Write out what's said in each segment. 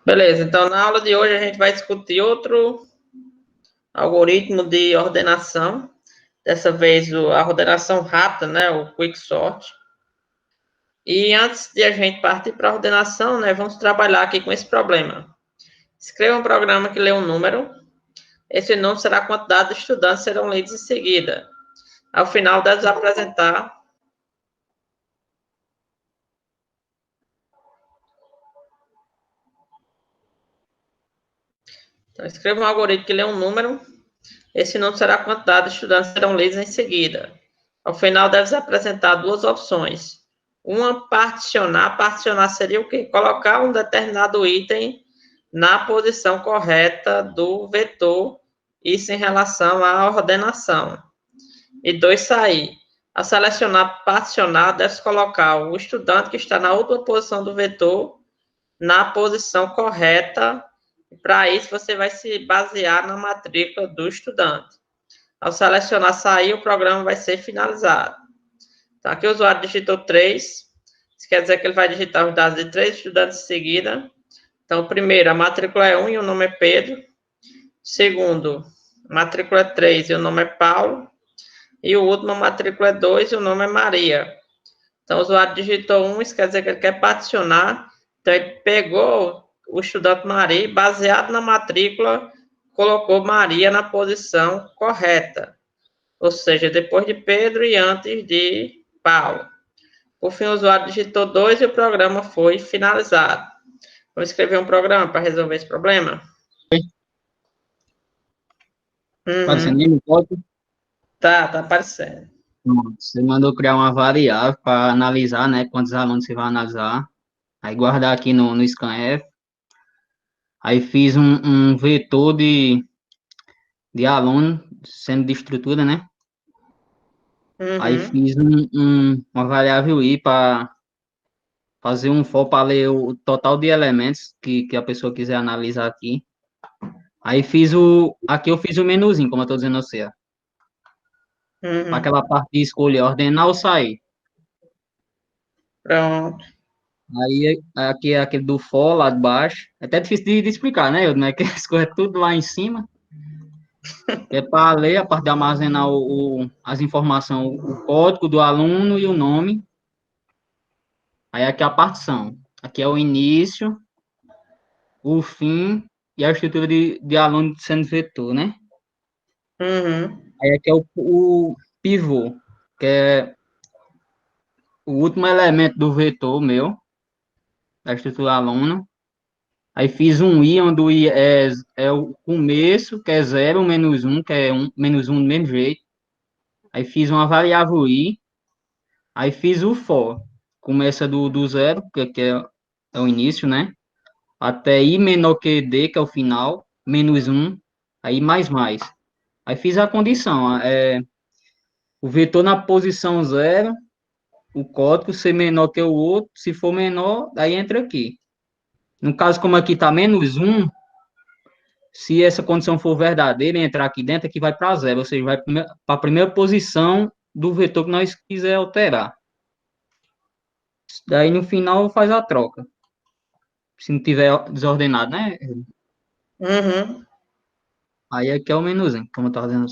Beleza, então na aula de hoje a gente vai discutir outro algoritmo de ordenação. Dessa vez a ordenação rápida, né, o Quicksort. E antes de a gente partir para a ordenação, né, vamos trabalhar aqui com esse problema. Escreva um programa que lê um número. Esse número será a quantidade de estudantes que serão lidos em seguida. Ao final, deve apresentar. Então, escreva um algoritmo que lê um número. Esse número será a quantidade de estudantes que serão lidos em seguida. Ao final, deve apresentar duas opções. Uma, particionar. Particionar seria o quê? Colocar um determinado item na posição correta do vetor, isso em relação à ordenação. E dois, sair. A selecionar particionar, deve colocar o estudante que está na última posição do vetor na posição correta. Para isso, você vai se basear na matrícula do estudante. Ao selecionar sair, o programa vai ser finalizado. Então, aqui o usuário digitou 3. Isso quer dizer que ele vai digitar os dados de 3 estudantes em seguida. Então, primeiro, a matrícula é 1 e o nome é Pedro. Segundo, a matrícula é 3 e o nome é Paulo. E o último, a matrícula é 2 e o nome é Maria. Então, o usuário digitou 1, isso quer dizer que ele quer particionar. Então, ele pegou o estudante Maria e, baseado na matrícula, colocou Maria na posição correta. Ou seja, depois de Pedro e antes de Paulo. Por fim, o usuário digitou 2 e o programa foi finalizado. Vamos escrever um programa para resolver esse problema? Aparecendo aí no código? Tá aparecendo. Você mandou criar uma variável para analisar, né? Quantos alunos você vai analisar. Aí guardar aqui no scanf. Aí fiz um vetor de aluno sendo de estrutura, né? Aí fiz uma variável i para fazer um for para ler o total de elementos que a pessoa quiser analisar aqui. Aí aqui eu fiz o menuzinho, como eu estou dizendo a você, para aquela parte de escolher ordenar ou sair. Pronto. Aí aqui é aquele do for lá de baixo. É até difícil de explicar, né? Né? Que as coisas tudo lá em cima. É para ler, a parte de armazenar as informações, o código do aluno e o nome. Aí aqui é a partição. Aqui é o início, o fim e a estrutura de aluno sendo vetor, né? Aí aqui é o pivô, que é o último elemento do vetor meu, da estrutura aluno. Aí fiz um i, onde o i é o começo, que é 0, menos 1, que é menos 1 do mesmo jeito. Aí fiz uma variável i. Aí fiz o for. Começa do 0, que é o início, né? Até i menor que d, que é o final, menos 1, aí mais. Aí fiz a condição, o vetor na posição 0, o código ser menor que o outro, se for menor, aí entra aqui. No caso, como aqui está menos 1, se essa condição for verdadeira, entrar aqui dentro, aqui vai para 0, ou seja, vai para a primeira posição do vetor que nós quiser alterar. Daí, no final, faz a troca. Se não tiver desordenado, né? Aí aqui é o menuzinho, como eu estava dizendo.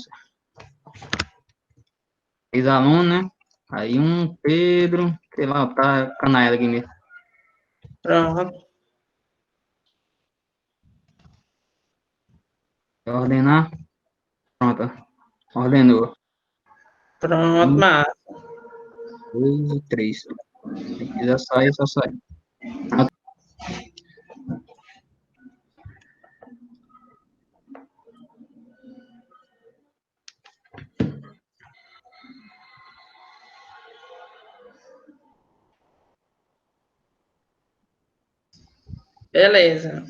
Três alunos, né? Aí Pedro, sei lá, tá canaiada aqui mesmo. Pronto. Ordenar. Pronto. Ordenou. Pronto, mas. 2 e 3. Se quiser sair, só sai. Beleza.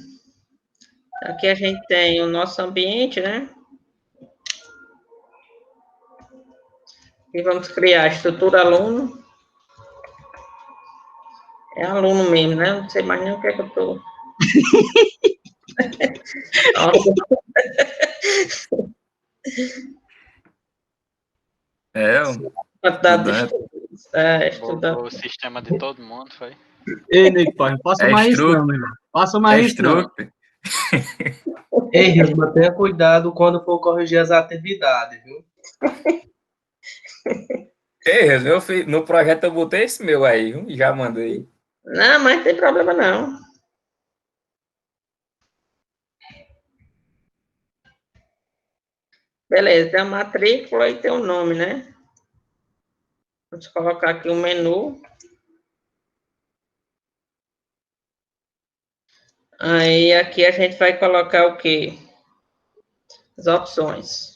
Aqui a gente tem o nosso ambiente, né? E vamos criar a estrutura aluno. É aluno mesmo, né? Não sei mais nem o que é que eu tô. Quantidade de estudantes. Colocou o sistema de todo mundo, foi? Ei, nego, pai, não faça mais isso não, meu irmão. Passa mais isso, não. Truque. Ei, Risma, tenha cuidado quando for corrigir as atividades, viu? Ei, no projeto eu botei esse meu aí, viu? Já mandei. Não, mas não tem problema não. Beleza, tem a matrícula e tem o nome, né? Vamos colocar aqui o menu. Aí aqui a gente vai colocar o quê? As opções.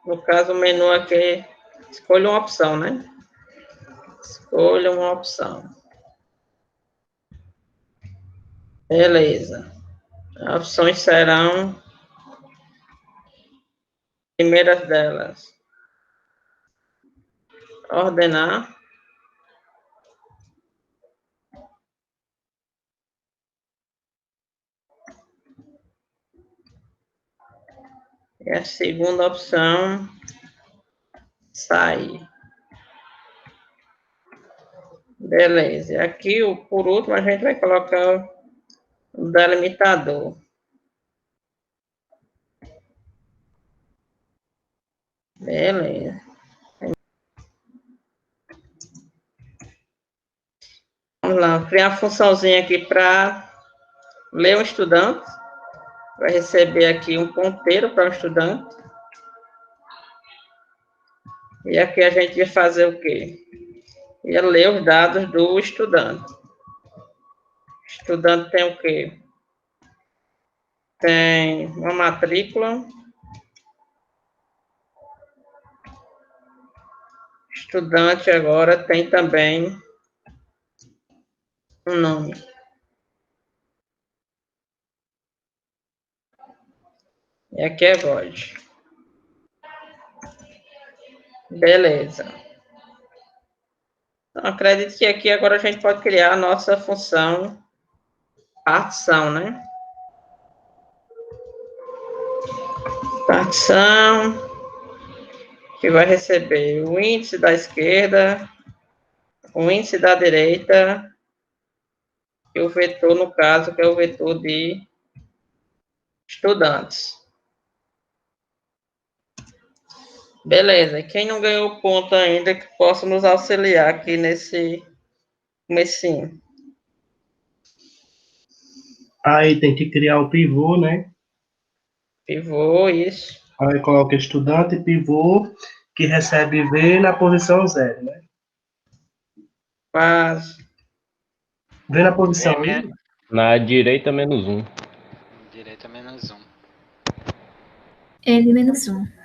No caso, o menu aqui, escolha uma opção, né? Escolha uma opção. Beleza. As opções serão primeiras delas. Ordenar. E a segunda opção, sair. Beleza. E aqui, por último, a gente vai colocar o delimitador. Beleza. Vamos lá, criar uma funçãozinha aqui para ler um estudante. Vai receber aqui um ponteiro para o estudante. E aqui a gente vai fazer o quê? Ia ler os dados do estudante. O estudante tem o quê? Tem uma matrícula. Estudante agora tem também um nome. E aqui é voz. Beleza. Então, acredito que aqui agora a gente pode criar a nossa função partição, né? Partição, que vai receber o índice da esquerda, o índice da direita, e o vetor, no caso, que é o vetor de estudantes. Beleza, e quem não ganhou ponto ainda, que possa nos auxiliar aqui nesse comecinho. Aí tem que criar o pivô, né? Pivô, isso. Aí coloca estudante, pivô, que recebe V na posição 0, né? Faz. V na posição aí. Na direita, -1. Direita -1. L -1.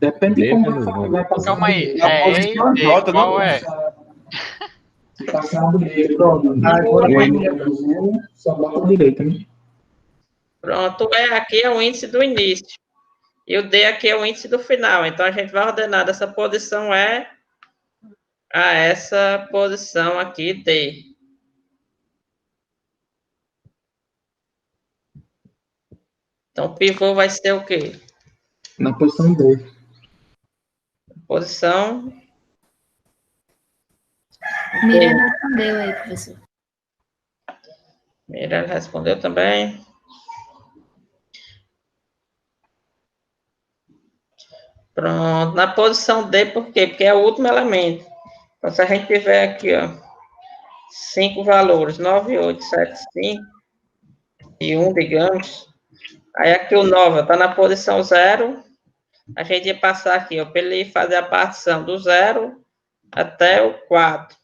Depende de como -1. vai passar. Calma aí, Na é posição E, J, qual não é? Se passar do meio, pronto. Agora só bota a direita, né? Pronto, o E aqui é o índice do início. E o D aqui é o índice do final. Então, a gente vai ordenar dessa posição E a essa posição aqui, D. Então, o pivô vai ser o quê? Na posição D. Posição... Mira respondeu aí, professor. Mira respondeu também. Pronto. Na posição D, por quê? Porque é o último elemento. Então, se a gente tiver aqui, ó, 5 valores, 9, 8, 7, 5 e 1, digamos. Aí aqui o 9 está na posição 0. A gente ia passar aqui, ó, para ele fazer a partição do 0 até o 4.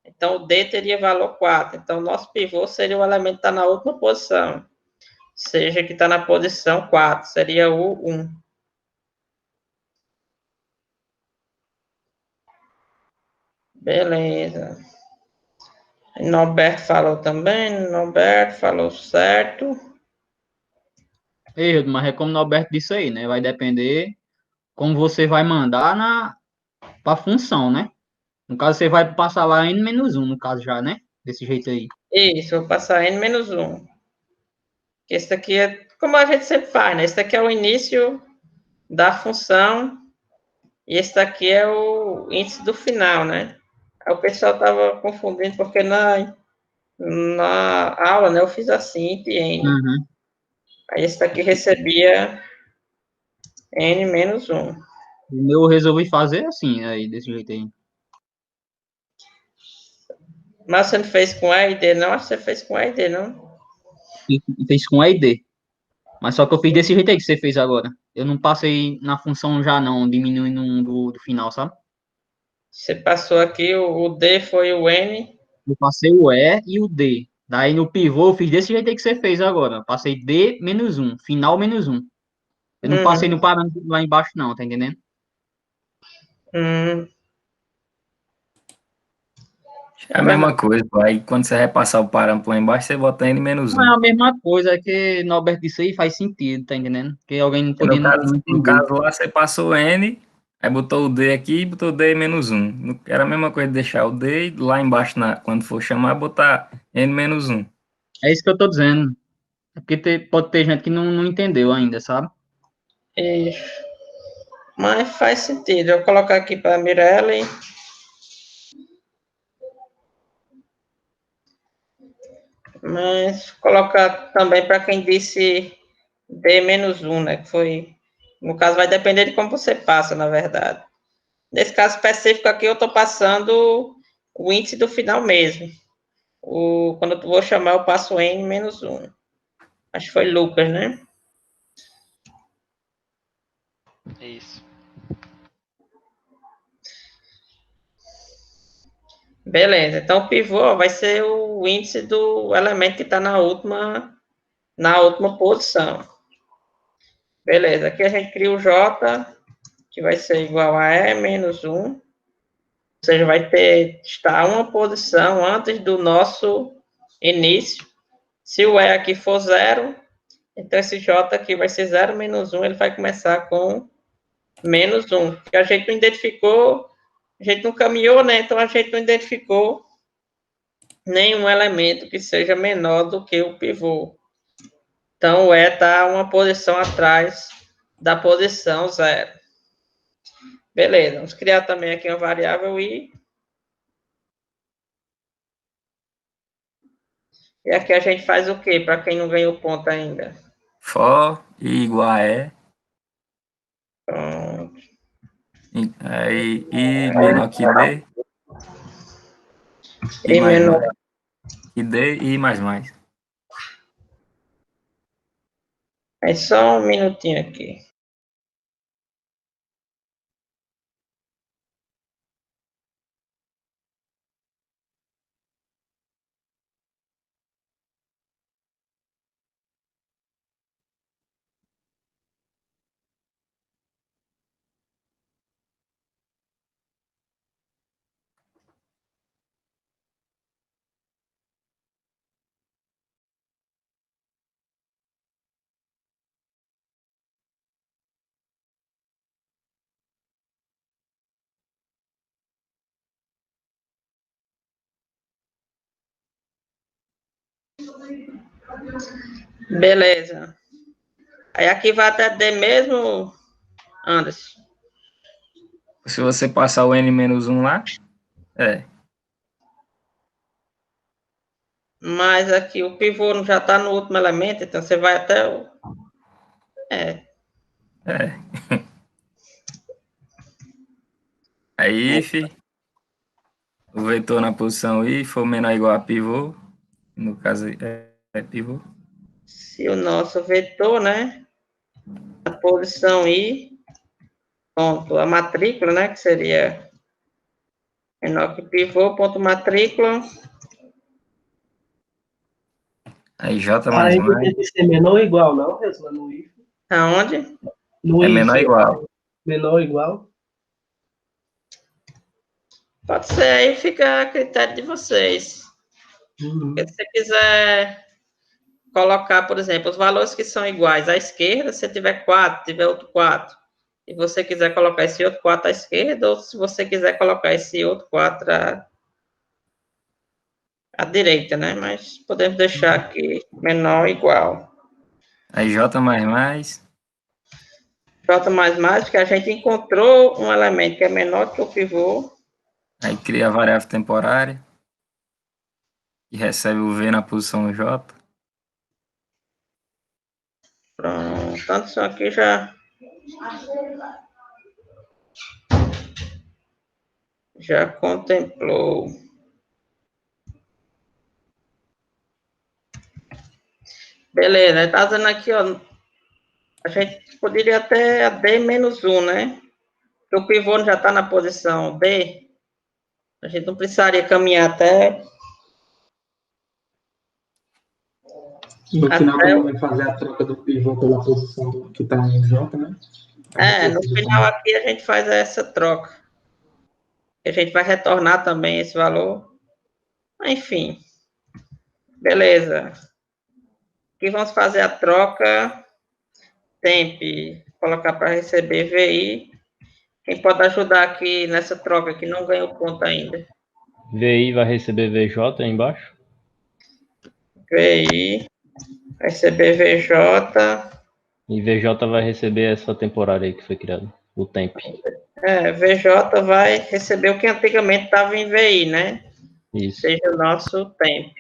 Então, o D teria valor 4. Então, o nosso pivô seria o elemento que está na última posição. Seja que está na posição 4. Seria o 1. Beleza. Norberto falou também. Norberto falou certo. Ei, mas é como o Norberto disse aí, né? Vai depender como você vai mandar para a função, né? No caso, você vai passar lá N-1, no caso já, né? Desse jeito aí. Isso, vou passar N-1. Esse daqui é como a gente sempre faz, né? Esse daqui é o início da função E esse daqui é o índice do final, né? Aí o pessoal estava confundindo, porque na aula, né, eu fiz assim, int n. Uhum. Aí esse daqui recebia n menos 1. O meu eu resolvi fazer assim, aí, desse jeito aí. Mas você não fez com A e D, não? Acho que você fez com A e D, não? E fez com E e D. Mas só que eu fiz desse jeito aí que você fez agora. Eu não passei na função já não, diminuindo um do final, sabe? Você passou aqui, o D foi o N. Eu passei o E e o D. Daí no pivô eu fiz desse jeito aí que você fez agora. Passei D menos 1, final menos 1. Eu não passei no parâmetro lá embaixo não, tá entendendo? Hum, É a mesma coisa, pô. Aí quando você repassar o parâmetro lá embaixo, você bota N menos Não é 1. a mesma coisa, é que Norberto disse aí faz sentido, tá entendendo? Porque alguém não E no podia não caso, no entender. caso lá, você passou N, aí botou o D aqui e botou D menos 1. Era a mesma coisa de deixar o D e lá embaixo, quando for chamar, botar N menos 1. É isso que eu tô dizendo. É porque pode ter gente que não entendeu ainda, sabe? isso. Mas faz sentido. Eu vou colocar aqui para a Mirelle. Mas colocar também para quem disse D menos 1, né? Que foi. No caso, vai depender de como você passa, na verdade. Nesse caso específico aqui, eu estou passando o índice do final mesmo. Quando eu vou chamar, eu passo N menos 1. Acho que foi Lucas, né? Isso. Beleza. Então, o pivô vai ser o índice do elemento que está na última posição. Beleza. Aqui a gente cria o J, que vai ser igual a E menos 1. Ou seja, vai estar uma posição antes do nosso início. Se o E aqui for 0, então esse J aqui vai ser 0 menos 1, ele vai começar com menos 1. Porque a gente não identificou, a gente não caminhou, né? Então a gente não identificou nenhum elemento que seja menor do que o pivô. Então o E está uma posição atrás da posição 0. Beleza, vamos criar também aqui uma variável I. E aqui a gente faz o quê? Para quem não ganhou ponto ainda. For I igual a E. Pronto. Aí I menor que D. I Mais menor. mais. Que D e I mais mais. É só um minutinho aqui. Beleza. Aí aqui vai até D mesmo, Anderson. Se você passar o N menos 1 lá, Mas aqui o pivô já está no último elemento, então você vai até o. É. Aí, o vetor na posição I for menor ou igual a pivô, no caso é pivô. Se o nosso vetor, né? A posição I, ponto, a matrícula, né? Que seria menor que pivô, ponto matrícula. Aí J mais Aí não mais tem que ser menor ou igual, não, Resma, no if. Aonde? No é if, menor ou igual. menor ou igual. Pode ser, aí fica a critério de vocês. Uhum. Se você quiser colocar, por exemplo, os valores que são iguais à esquerda, se tiver 4, tiver outro 4, e você quiser colocar esse outro 4 à esquerda, ou se você quiser colocar esse outro 4 à direita, né? Mas podemos deixar aqui menor ou igual. Aí J mais mais. J++, porque a gente encontrou um elemento que é menor que o pivô. Aí cria a variável temporária, que recebe o V na posição J. Pronto, tanto isso aqui já contemplou. Beleza, tá dizendo aqui, ó, a gente poderia até a D-1, né? Porque o pivô já está na posição D, a gente não precisaria caminhar até... No final, Até quando vai fazer a troca do pivô pela posição que está em J, né? no final aqui a gente faz essa troca. A gente vai retornar também esse valor. Enfim, beleza. Aqui vamos fazer a troca temp, colocar para receber VI. Quem pode ajudar aqui nessa troca que não ganhou ponto ainda? VI vai receber VJ aí embaixo. VI, receber VJ. E VJ vai receber essa temporária aí que foi criada, o temp. VJ vai receber o que antigamente estava em VI, né? Isso. Seja o nosso temp.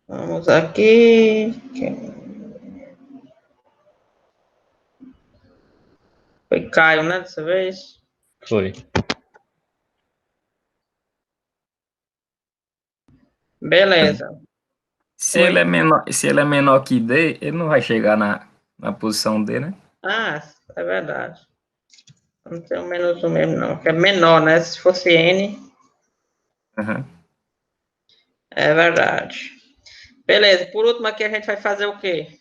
Vamos aqui. Foi Caio, né, dessa vez? Foi. Beleza. Se ele é menor que D, ele não vai chegar na posição D, né? Ah, é verdade. Não tem o menos 1 mesmo, não. Que é menor, né? Se fosse N, Uhum. é verdade. Beleza. Por último aqui a gente vai fazer o quê?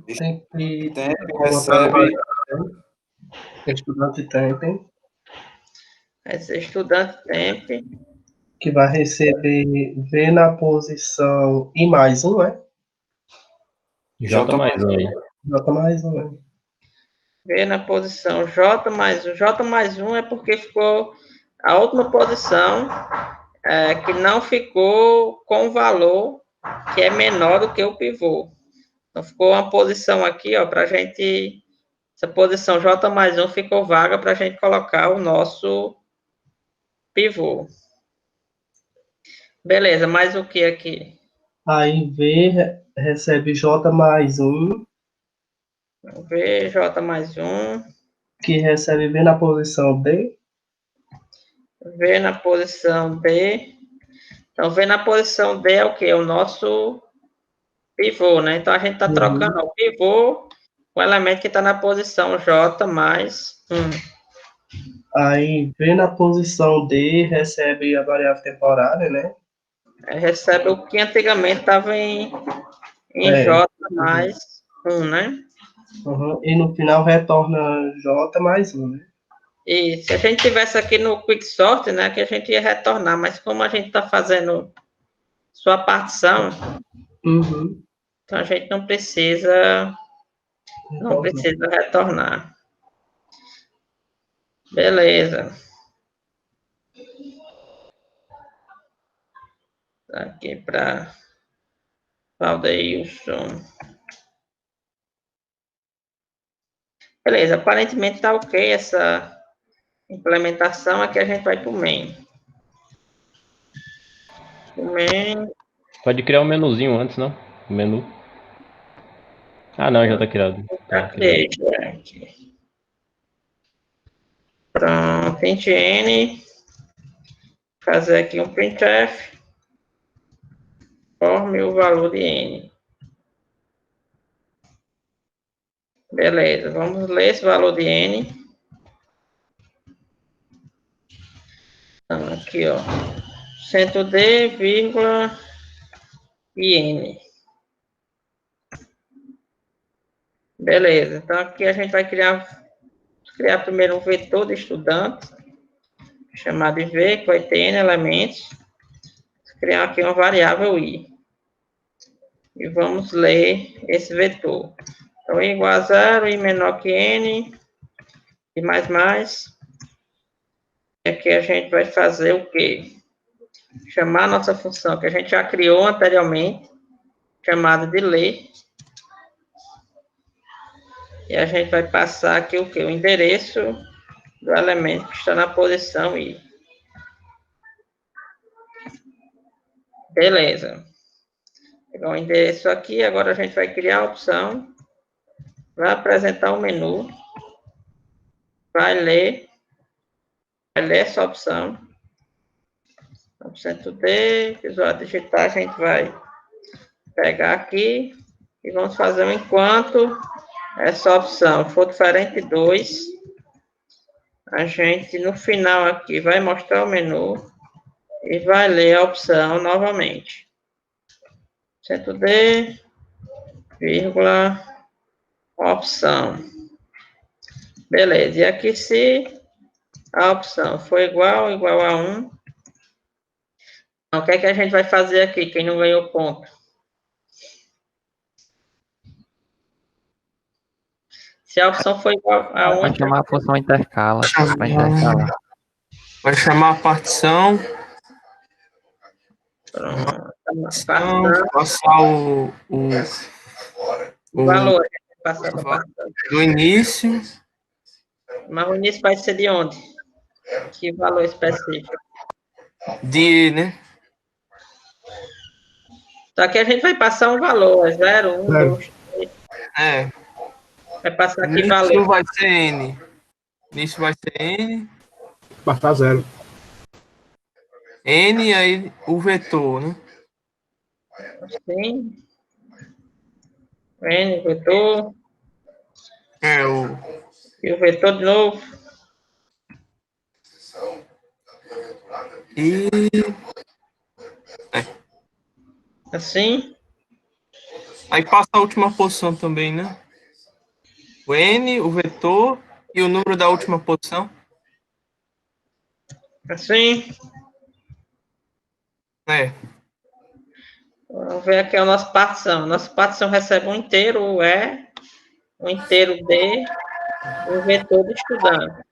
Tem que Recebe. estudante temp, Vai ser estudante temp. que vai receber V na posição I+1, é? J mais 1 aí. J+1, é? V na posição J+1. J+1 é porque ficou a última posição que não ficou com o valor que é menor do que o pivô. Então, ficou uma posição aqui, ó, para a gente... Essa posição J+1 ficou vaga para a gente colocar o nosso pivô. Beleza, mais o que aqui? Aí V recebe J+1, V, J+1. que recebe V na posição D. V na posição D. Então, V na posição D é o quê? É o nosso pivô, né? Então, a gente está trocando o pivô com o elemento que está na posição J+1. Aí V na posição D recebe a variável temporária, né? Recebe o que antigamente estava em J+1, né? Uhum. E no final retorna J+1, né? E se a gente tivesse aqui no Quicksort, né, que a gente ia retornar, mas como a gente está fazendo sua partição, então a gente não precisa retornar. Beleza. Aqui para Valdeilson. Beleza, aparentemente está ok essa implementação. Aqui a gente vai para o main. O main. Pode criar um menuzinho antes, não? O menu. Ah, não, já tá criado. Tá criado. Aqui. Pronto, int n. Fazer aqui um printf. Forme o valor de n. Beleza, vamos ler esse valor de n. Então, aqui, ó. Centro D, vírgula, e n. Beleza, então aqui a gente vai criar primeiro um vetor de estudante, chamado de V, que vai ter n elementos. Criar aqui uma variável i. E vamos ler esse vetor. Então, i igual a 0, i menor que n, e mais. E aqui a gente vai fazer o quê? chamar a nossa função que a gente já criou anteriormente, chamada de ler. E a gente vai passar aqui o quê? O endereço do elemento que está na posição I. Beleza. Pegar o endereço aqui, agora a gente vai criar a opção, vai apresentar o menu, vai ler essa opção. Acento D, visual digitar, a gente vai pegar aqui e vamos fazer um enquanto essa opção for diferente de 2, a gente no final aqui vai mostrar o menu e vai ler a opção novamente. Acento D, vírgula, opção. Beleza, e aqui se a opção for igual a 1, então, o que é que a gente vai fazer aqui, quem não ganhou ponto? Se a opção for igual a 1... Pode chamar a função intercala. Vai intercalar. Vai chamar a partição. Pronto. Passar o valor, a gente vai passar para partição. do início. Mas o início vai ser de onde? Que valor específico? De, né? Só que a gente vai passar um valor, 0, 1, 2, 3. É. Vai passar aqui Início valor. vai ser N. Início vai ser N. Passar 0. N e aí o vetor, né? Assim. N, vetor. É E o vetor de novo. E Assim. aí passa a última posição também, né? O N, o vetor e o número da última posição. Assim. É. Vamos ver aqui a nossa partição. Nossa partição recebe um inteiro, o E, um inteiro D, um vetor do estudante.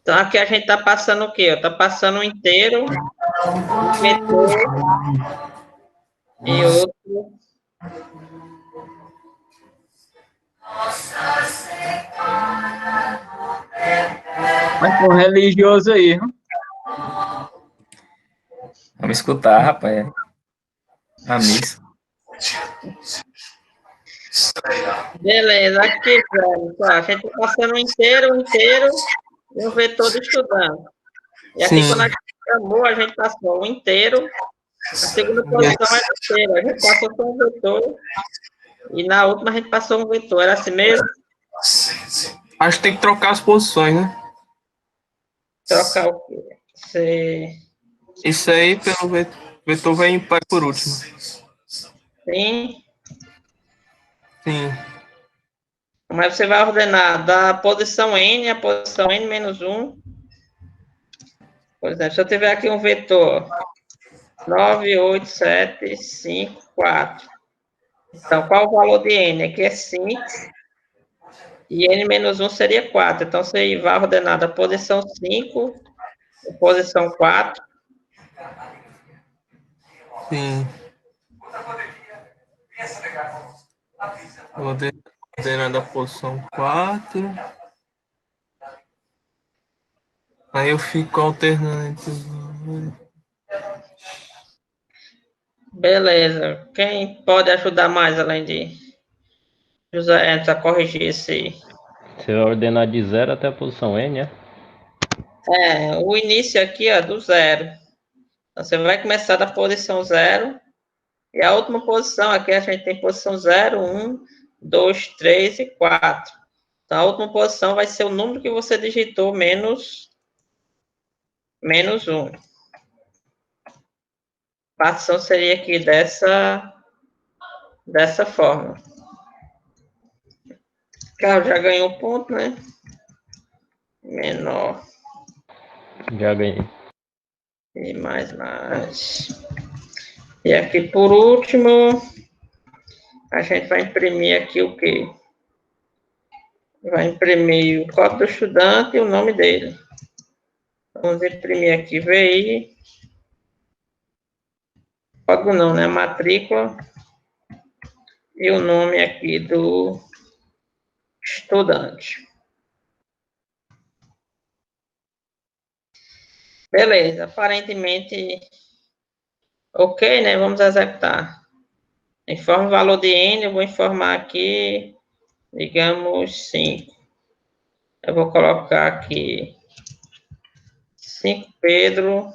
Então, aqui a gente está passando o quê? Está passando um inteiro, um vetor e outro. Mas for religioso aí, hein? Vamos escutar, rapaz. A missa. Beleza, aqui, velho. Então, a gente está passando um inteiro e um vetor do estudante. E aqui, Sim. quando a gente chamou, a gente passou um inteiro, a segunda posição é inteiro. A gente passou só um vetor, e na última a gente passou um vetor. Era assim mesmo? Acho que tem que trocar as posições, né? Trocar o quê? Isso aí pelo vetor vai por último. Sim. Sim. Mas você vai ordenar da posição N a posição N-1. Por exemplo, se eu tiver aqui um vetor 9, 8, 7, 5, 4. Então, qual o valor de N? Aqui é 5. E N-1 seria 4. Então, você vai ordenar da posição 5 a posição 4. Sim. Vou ordenar da posição 4. Aí eu fico alternando entre os números. Beleza. Quem pode ajudar mais, além de José Edson, a corrigir esse... Você vai ordenar de 0 até a posição N, né? O início aqui é do 0. Então, você vai começar da posição 0. E a última posição aqui, a gente tem posição 0, 1, 2, 3 e 4. Então, a última posição vai ser o número que você digitou menos 1. A partição seria aqui dessa forma. Carlos já ganhou ponto, né? Menor. Já ganhei. E mais. E aqui, por último, a gente vai imprimir aqui o quê? Vai imprimir o código do estudante e o nome dele. Vamos imprimir aqui VI. Código não, né? Matrícula. E o nome aqui do estudante. Beleza, aparentemente ok, né? Vamos executar. Informa o valor de N, eu vou informar aqui, digamos, 5. Eu vou colocar aqui 5 Pedro,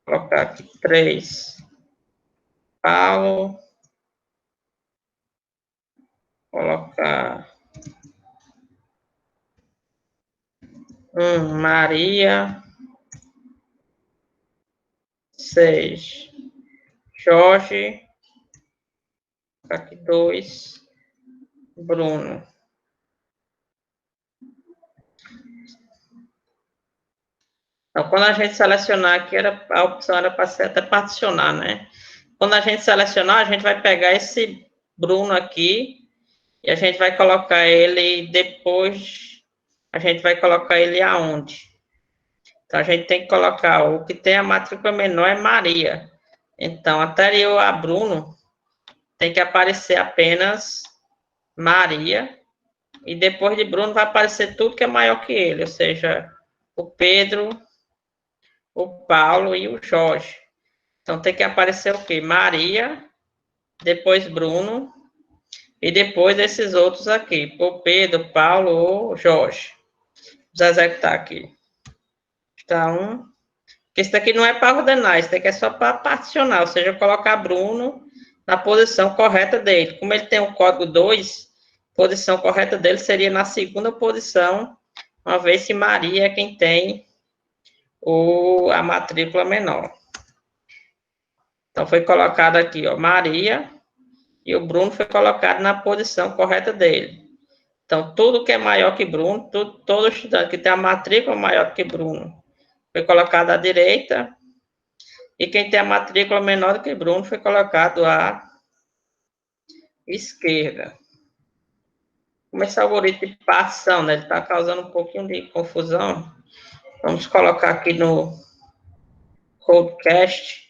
vou colocar aqui 3 Paulo, colocar 1 Maria, 6 Jorge, aqui 2 Bruno. Então, quando a gente selecionar aqui, a opção era para até particionar, né? Quando a gente selecionar, a gente vai pegar esse Bruno aqui e a gente vai colocar ele depois, a gente vai colocar ele aonde? Então, a gente tem que colocar, o que tem a matrícula menor é Maria. Então, anterior a Bruno, tem que aparecer apenas Maria, e depois de Bruno vai aparecer tudo que é maior que ele, ou seja, o Pedro, o Paulo e o Jorge. Então, tem que aparecer o quê? Maria, depois Bruno, e depois esses outros aqui, o Pedro, Paulo ou Jorge. Vamos executar aqui. Então, isso daqui não é para ordenar, isso daqui é só para particionar, ou seja, colocar Bruno na posição correta dele. Como ele tem o código 2, a posição correta dele seria na segunda posição, uma vez que Maria é quem tem a matrícula menor. Então, foi colocado aqui, ó, Maria, e o Bruno foi colocado na posição correta dele. Então, tudo que é maior que Bruno, todo estudante que tem a matrícula maior que Bruno, foi colocado à direita, e quem tem a matrícula menor do que Bruno foi colocado à esquerda. Como esse algoritmo de partição, né, ele está causando um pouquinho de confusão, vamos colocar aqui no Codecast,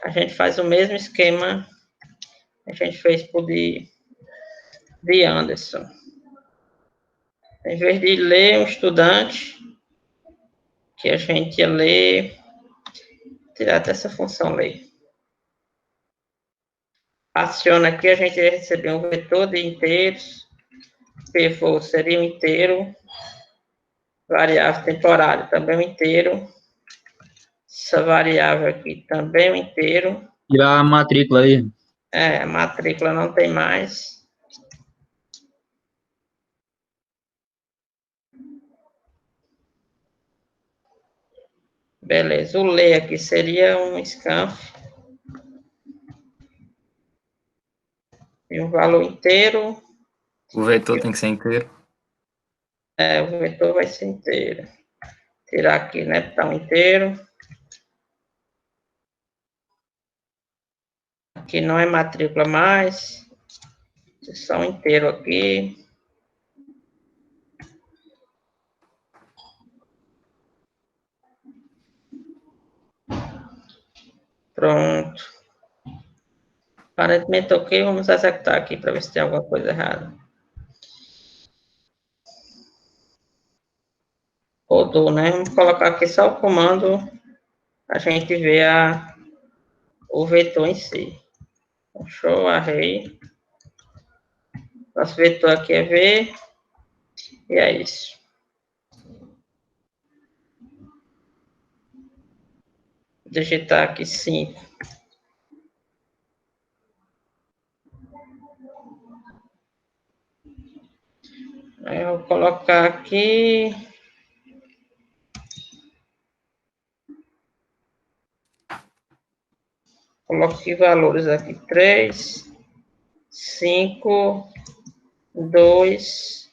a gente faz o mesmo esquema que a gente fez por de Anderson. Em vez de ler um estudante, que a gente ia ler, tirar até essa função ler. Aciona aqui, a gente ia receber um vetor de inteiros, pivô seria um inteiro, variável temporária também um inteiro, essa variável aqui também um inteiro. Tirar a matrícula aí. A matrícula não tem mais. Beleza, o ler aqui seria um scanf. E um valor inteiro. O vetor tem que ser inteiro. O vetor vai ser inteiro. Tirar aqui, né, tá um inteiro. Aqui não é matrícula mais. Só um inteiro aqui. Pronto. Aparentemente ok, vamos executar aqui para ver se tem alguma coisa errada. Rodou, né? Vamos colocar aqui só o comando, a gente vê o vetor em si. Show array. Nosso vetor aqui é V, e é isso. Vou digitar aqui 5. Aí eu vou colocar aqui. Coloque valores aqui: 3, 5, 2,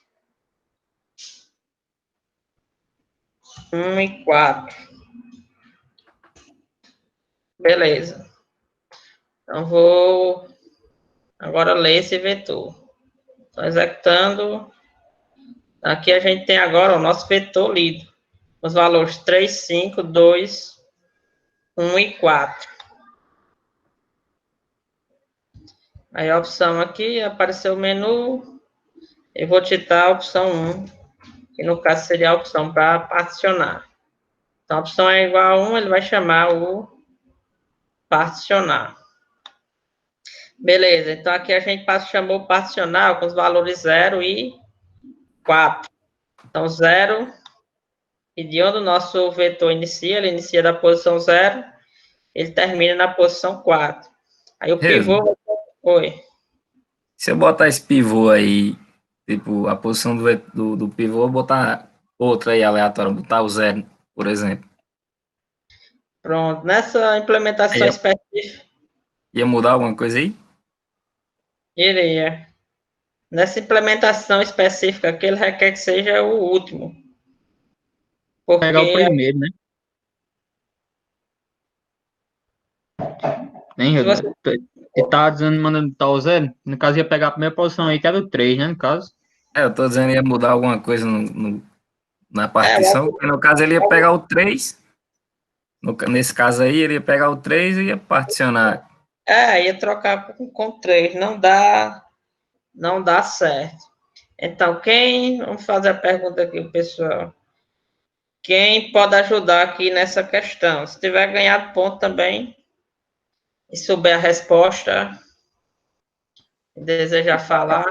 1 e 4. Beleza. Então, vou agora ler esse vetor. Estou executando. Aqui a gente tem agora o nosso vetor lido. os valores 3, 5, 2, 1 e 4. Aí a opção aqui, apareceu o menu, eu vou digitar a opção 1, que no caso seria a opção para particionar. Então, a opção é igual a 1, ele vai chamar o particionar. Beleza, então aqui a gente chamou o particional com os valores 0 e 4. Então, 0, e de onde o nosso vetor inicia, ele inicia da posição 0, ele termina na posição 4. Aí o pivô... Oi. Se eu botar esse pivô aí, tipo, a posição do pivô, eu botar outra aí aleatória, botar o 0, por exemplo. Pronto, nessa implementação específica... Ia mudar alguma coisa aí? Iria. Nessa implementação específica que ele requer que seja o último. Porque... Pegar o primeiro, né? Nem, você... Ele tá dizendo, mandando botar o 0. No caso, ia pegar a primeira posição aí, que era o 3, né? No caso. Eu tô dizendo que ia mudar alguma coisa na partição. No caso, ele ia pegar o 3. Nesse caso aí, ele ia pegar o 3 e ia particionar. Ia trocar com 3. Não dá certo. Então, vamos fazer a pergunta aqui, pessoal. Quem pode ajudar aqui nessa questão? Se tiver ganhado ponto também, e souber a resposta, desejar falar,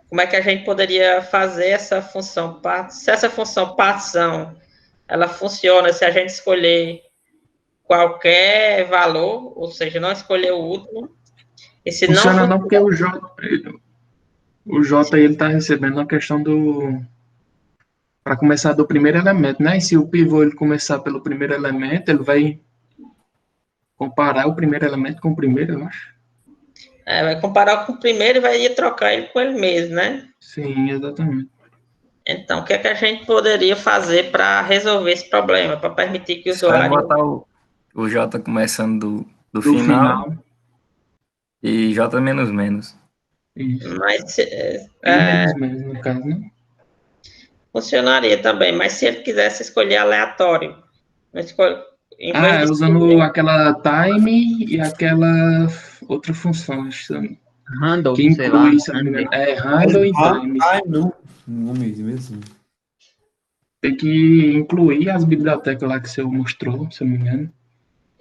como é que a gente poderia fazer essa função partição? Se essa função partição, ela funciona se a gente escolher qualquer valor, ou seja, não escolher o último, e se Funciona não... não porque o J ele está recebendo a questão para começar do primeiro elemento, né? E se o pivô ele começar pelo primeiro elemento, ele vai comparar o primeiro elemento com o primeiro, eu acho. Vai comparar com o primeiro e vai trocar ele com ele mesmo, né? Sim, exatamente. Então, o que é que a gente poderia fazer para resolver esse problema, para permitir que o Só usuário... botar o J começando do Do final e J menos menos. Isso. Mas Menos menos, no caso, né? funcionaria também, mas se ele quisesse escolher aleatório, em vez de Usando aquela time e aquela outra função, acho Handle, que sei lá. inclui, se não me engano, handle e time. No nome mesmo. Tem que incluir as bibliotecas lá que você mostrou, se eu não me engano.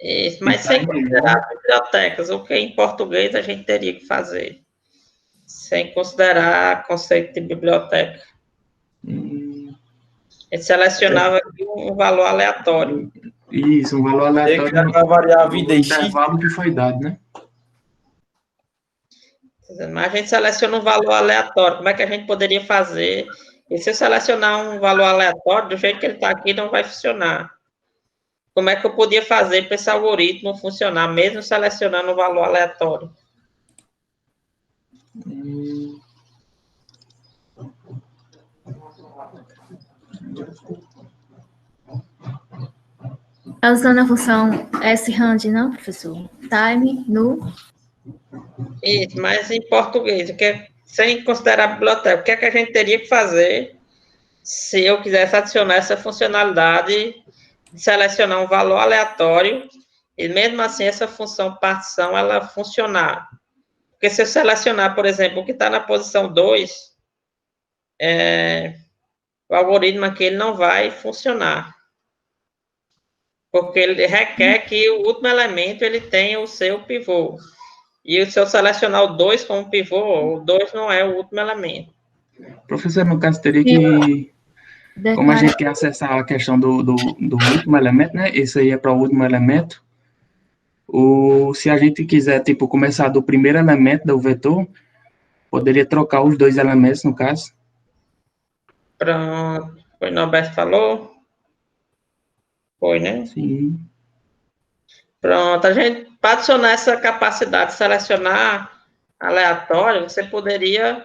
Isso, mas sem considerar bibliotecas, o que em português a gente teria que fazer? Sem considerar conceito de biblioteca. Ele selecionava aqui um valor aleatório. Isso, um valor aleatório Para variar a vida em intervalo que foi dado, né? Mas a gente seleciona um valor aleatório. Como é que a gente poderia fazer? E se eu selecionar um valor aleatório, do jeito que ele está aqui, não vai funcionar. Como é que eu podia fazer para esse algoritmo funcionar, mesmo selecionando um valor aleatório? Tá usando a função sRand, não, professor? Time, no... Isso, mas em português, sem considerar a biblioteca, o que é que a gente teria que fazer se eu quisesse adicionar essa funcionalidade de selecionar um valor aleatório e mesmo assim essa função partição ela funcionar? Porque se eu selecionar, por exemplo, o que está na posição 2, o algoritmo aqui ele não vai funcionar. Porque ele requer que o último elemento ele tenha o seu pivô. E se eu selecionar o 2 como pivô, o 2 não é o último elemento. Professor, no caso, teria que... Como a gente quer acessar a questão do último elemento, né? Esse aí é para o último elemento. Se a gente quiser, tipo, começar do primeiro elemento do vetor, poderia trocar os dois elementos, no caso. Pronto. Foi o Norberto falou? Foi, né? Sim. Pronto. A gente, para adicionar essa capacidade de selecionar aleatório, você poderia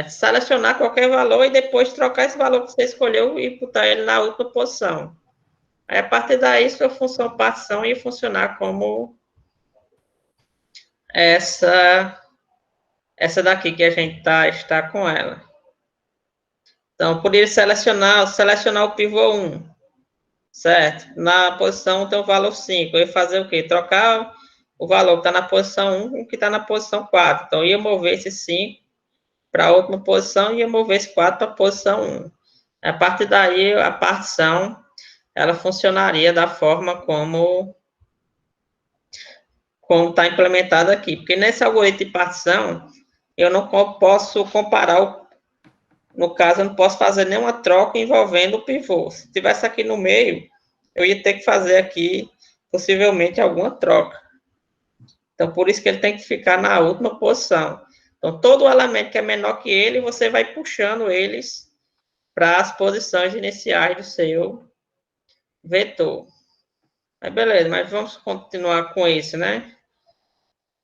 selecionar qualquer valor e depois trocar esse valor que você escolheu e botar ele na última posição. Aí, a partir daí, sua função partição ia funcionar como essa daqui que a gente está com ela. Então, poderia selecionar o pivô 1, certo? Na posição 1 tem o valor 5. Eu ia fazer o quê? Trocar o valor que está na posição 1 com o que está na posição 4. Então, eu ia mover esse 5 para a última posição e ia mover esse 4 para a posição 1. A partir daí, a partição, ela funcionaria da forma como está implementada aqui. Porque nesse algoritmo de partição, eu não posso comparar, no caso, eu não posso fazer nenhuma troca envolvendo o pivô. Se tivesse aqui no meio, eu ia ter que fazer aqui, possivelmente, alguma troca. Então, por isso que ele tem que ficar na última posição. Então, todo elemento que é menor que ele, você vai puxando eles para as posições iniciais do seu vetor. Mas beleza, mas vamos continuar com isso, né?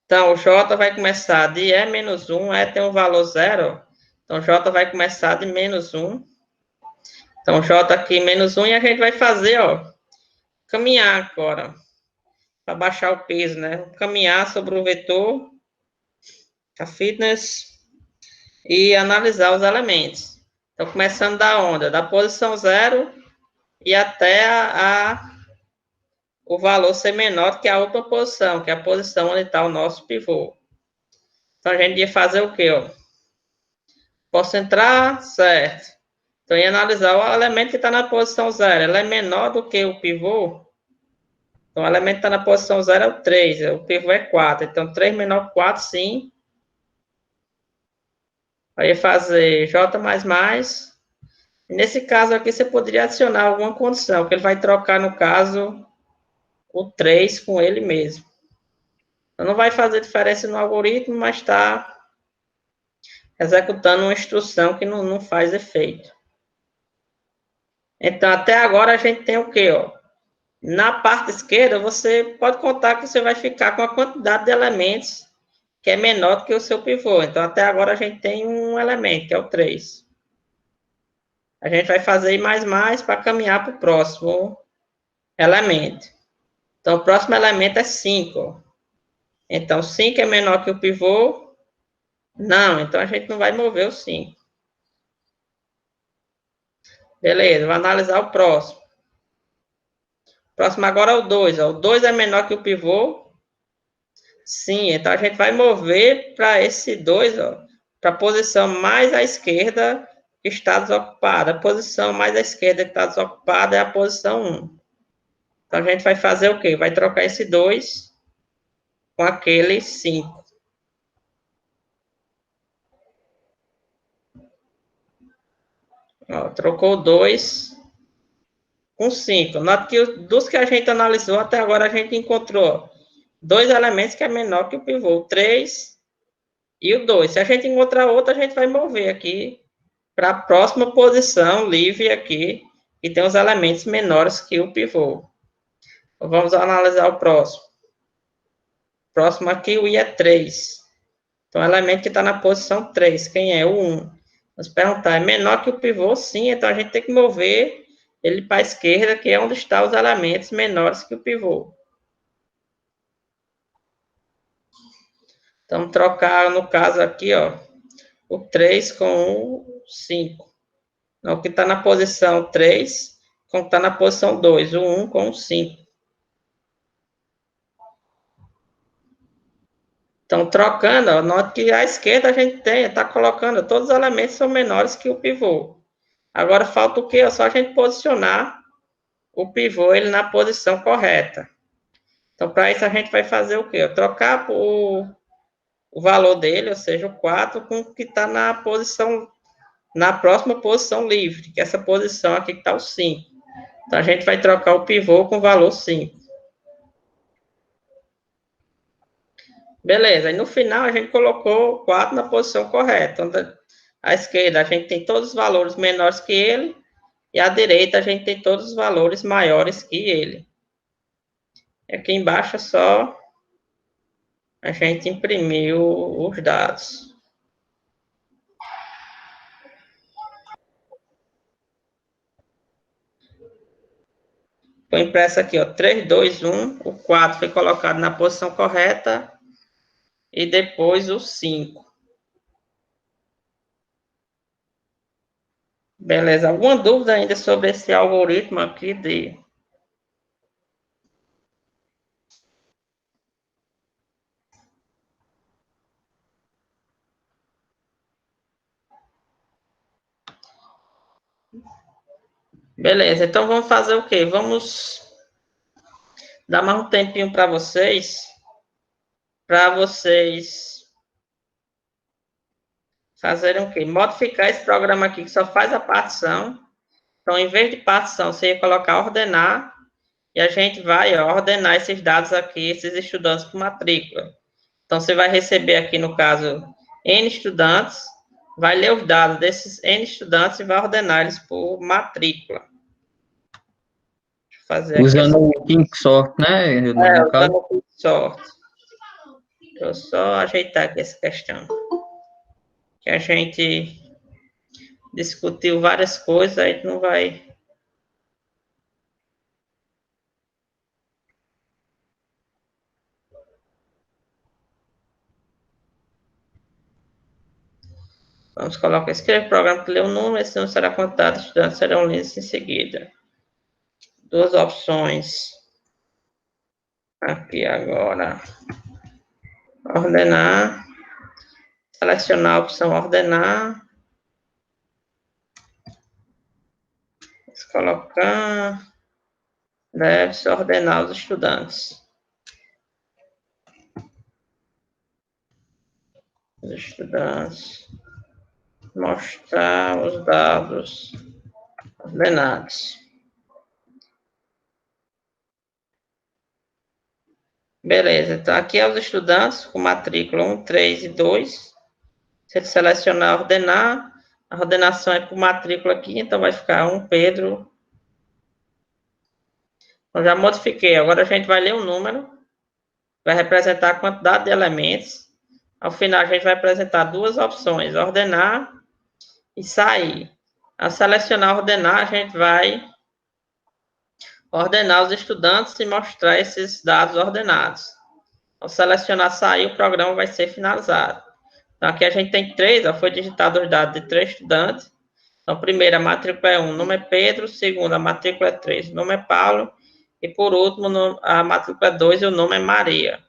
Então, o J vai começar de E-1, E tem um valor 0. Então, J vai começar de -1. Então, J aqui, -1, e a gente vai fazer, ó, caminhar agora, para baixar o peso, né? Caminhar sobre o vetor, a fitness, e analisar os elementos. Então, começando da onda, da posição 0 e até o valor ser menor que a outra posição, que é a posição onde está o nosso pivô. Então, a gente ia fazer o quê, ó? Posso entrar, certo. Então, ia analisar o elemento que está na posição 0. Ele é menor do que o pivô. Então, o elemento que está na posição 0 é o 3. O pivô é 4. Então, 3 menor que 4, sim. Aí, fazer J++. Nesse caso aqui, você poderia adicionar alguma condição, que ele vai trocar, no caso, o 3 com ele mesmo. Então, não vai fazer diferença no algoritmo, mas está executando uma instrução que não faz efeito. Então, até agora, a gente tem o quê, ó? Na parte esquerda, você pode contar que você vai ficar com a quantidade de elementos que é menor do que o seu pivô. Então, até agora, a gente tem um elemento, que é o 3. A gente vai fazer mais para caminhar para o próximo elemento. Então, o próximo elemento é 5. Então, 5 é menor que o pivô? Não, então a gente não vai mover o 5. Beleza, vou analisar o próximo. O próximo agora é o 2. O 2 é menor que o pivô? Sim, então a gente vai mover para esse 2, para a posição mais à esquerda que está desocupada. A posição mais à esquerda que está desocupada é a posição 1. Então, a gente vai fazer o quê? Vai trocar esse 2 com aquele 5. Ó, trocou 2 com 5. Nota que dos que a gente analisou até agora, a gente encontrou 2 elementos que é menor que o pivô, o 3 e o 2. Se a gente encontrar outro, a gente vai mover aqui para a próxima posição livre aqui, que tem os elementos menores que o pivô. Então, vamos analisar o próximo. Próximo aqui, o I é 3. Então, o elemento que está na posição 3, quem é? O 1. Vamos perguntar, é menor que o pivô? Sim, então a gente tem que mover ele para a esquerda, que é onde estão os elementos menores que o pivô. Então, trocar, no caso aqui, ó, o 3 com o 5. Então, o que está na posição 3 com o que está na posição 2, o 1 com o 5. Então, trocando, ó, nota que à esquerda a gente está colocando, todos os elementos são menores que o pivô. Agora, falta o quê? É só a gente posicionar o pivô ele na posição correta. Então, para isso, a gente vai fazer o quê? Trocar o valor dele, ou seja, o 4, com o que está na posição, na próxima posição livre, que é essa posição aqui que está o 5. Então, a gente vai trocar o pivô com o valor 5. Beleza, e no final a gente colocou o 4 na posição correta. Então, à esquerda a gente tem todos os valores menores que ele, e à direita a gente tem todos os valores maiores que ele. Aqui embaixo é só a gente imprimir os dados. Foi impresso aqui, ó, 3, 2, 1, o 4 foi colocado na posição correta, e depois o 5. Beleza. Alguma dúvida ainda sobre esse algoritmo aqui de... Beleza, então vamos fazer o quê? Vamos dar mais um tempinho para vocês fazerem o quê? Modificar esse programa aqui que só faz a partição. Então, em vez de partição, você ia colocar ordenar, e a gente vai ordenar esses dados aqui, esses estudantes por matrícula. Então, você vai receber aqui, no caso, N estudantes, vai ler os dados desses N estudantes e vai ordenar eles por matrícula. Deixa eu fazer Usando aqui. o Kinksort, né? No caso. Usando o Kinksort. Deixa eu só ajeitar aqui essa questão. Que a gente discutiu várias coisas, aí não vai... Vamos colocar, escreve programa que lê o número, esse número será contado, estudantes serão lidos em seguida. Duas opções. Aqui agora. Ordenar. Selecionar a opção ordenar. Vamos colocar. Deve-se ordenar os estudantes. Os estudantes. Mostrar os dados ordenados. Beleza, então aqui é os estudantes com matrícula 1, 3 e 2. Se ele selecionar ordenar, a ordenação é por matrícula aqui, então vai ficar 1 Pedro. Então já modifiquei, agora a gente vai ler o número, vai representar a quantidade de elementos. Ao final a gente vai apresentar duas opções, ordenar e sair. Ao selecionar ordenar, a gente vai ordenar os estudantes e mostrar esses dados ordenados. Ao selecionar sair, o programa vai ser finalizado. Então, aqui a gente tem 3, foi digitado os dados de 3 estudantes. Então, primeiro, a matrícula é 1, o nome é Pedro. Segundo, a matrícula é 3, o nome é Paulo. E, por último, a matrícula é 2 e o nome é Maria.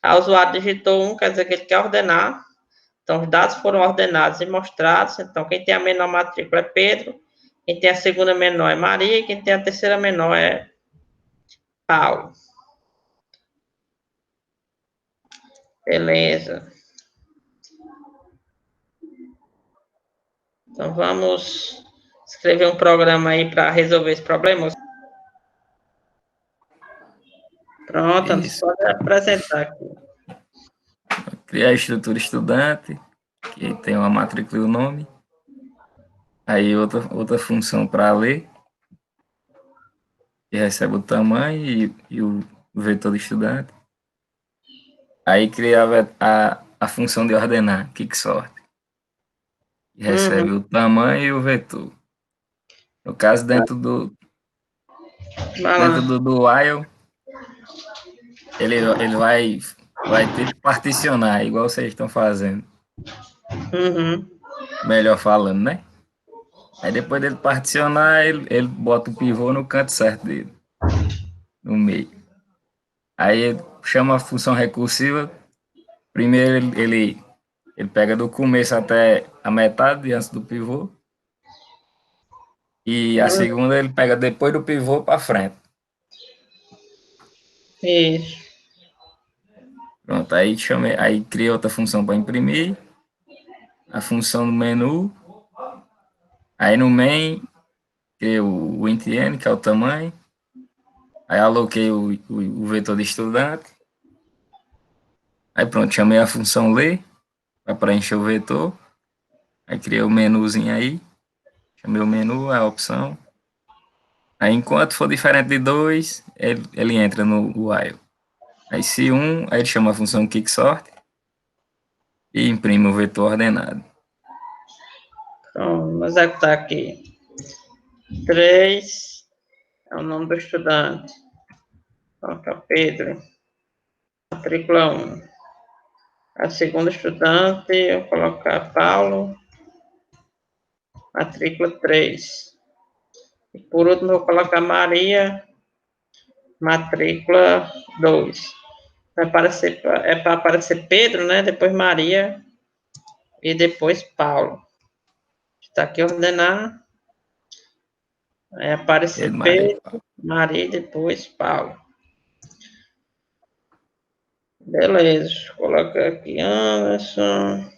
A usuário digitou 1, quer dizer que ele quer ordenar. Então, os dados foram ordenados e mostrados. Então, quem tem a menor matrícula é Pedro. Quem tem a segunda menor é Maria. E quem tem a terceira menor é Paulo. Beleza. Então, vamos escrever um programa aí para resolver esse problema. Pronto, você pode apresentar aqui. Criar a estrutura estudante, que tem uma matrícula e o nome. Aí outra função para ler, que recebe o tamanho e o vetor do estudante. Aí criava a função de ordenar, Quicksort, que recebe o tamanho e o vetor. No caso, dentro do while, ele vai ter que particionar, igual vocês estão fazendo. Melhor falando, né? Aí depois dele particionar, ele bota o pivô no canto certo dele, no meio. Aí ele chama a função recursiva. Primeiro ele pega do começo até a metade antes do pivô. E a segunda ele pega depois do pivô para frente. Isso. Pronto, aí cria outra função para imprimir. A função do menu. Aí no main, cria o int-n, que é o tamanho. Aí aloquei o vetor de estudante. Aí pronto, chamei a função ler, para preencher o vetor. Aí criei o menuzinho aí. Chamei o menu, a opção. Aí enquanto for diferente de 2, ele entra no while. Aí se 1, aí ele chama a função Quicksort e imprime o vetor ordenado. Então, vamos executar aqui. 3 é o nome do estudante. Coloca Pedro. Matrícula 1. A segunda estudante, eu vou colocar Paulo. matrícula 3. E por último, vou colocar Maria, matrícula 2. Vai aparecer, é para aparecer Pedro, né? Depois Maria e depois Paulo. Está aqui ordenar. Aí aparece Pedro, Maria e depois Paulo. Beleza, coloca aqui Anderson.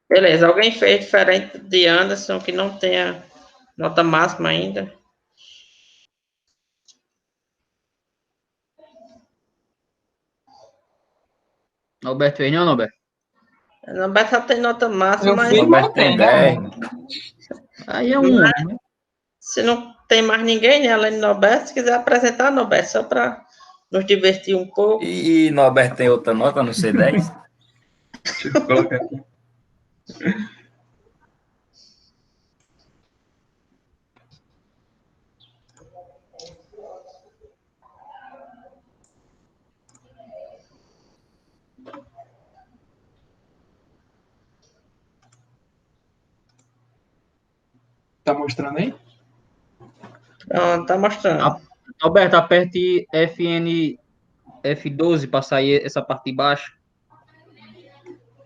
Beleza, alguém fez diferente de Anderson que não tenha nota máxima ainda? Norberto fez não, Norberto? Norberto só tem nota máxima, Eu mas fiz, Norberto mas tem tem, 10. Aí é um, né? se não tem mais ninguém, né, além de Norberto, se quiser apresentar, Norberto, só para nos divertir um pouco. E Norberto tem outra nota no C10? Deixa eu colocar aqui. Tá mostrando aí? Pronto, tá mostrando. Norberto, aperte FN F12 para sair essa parte de baixo.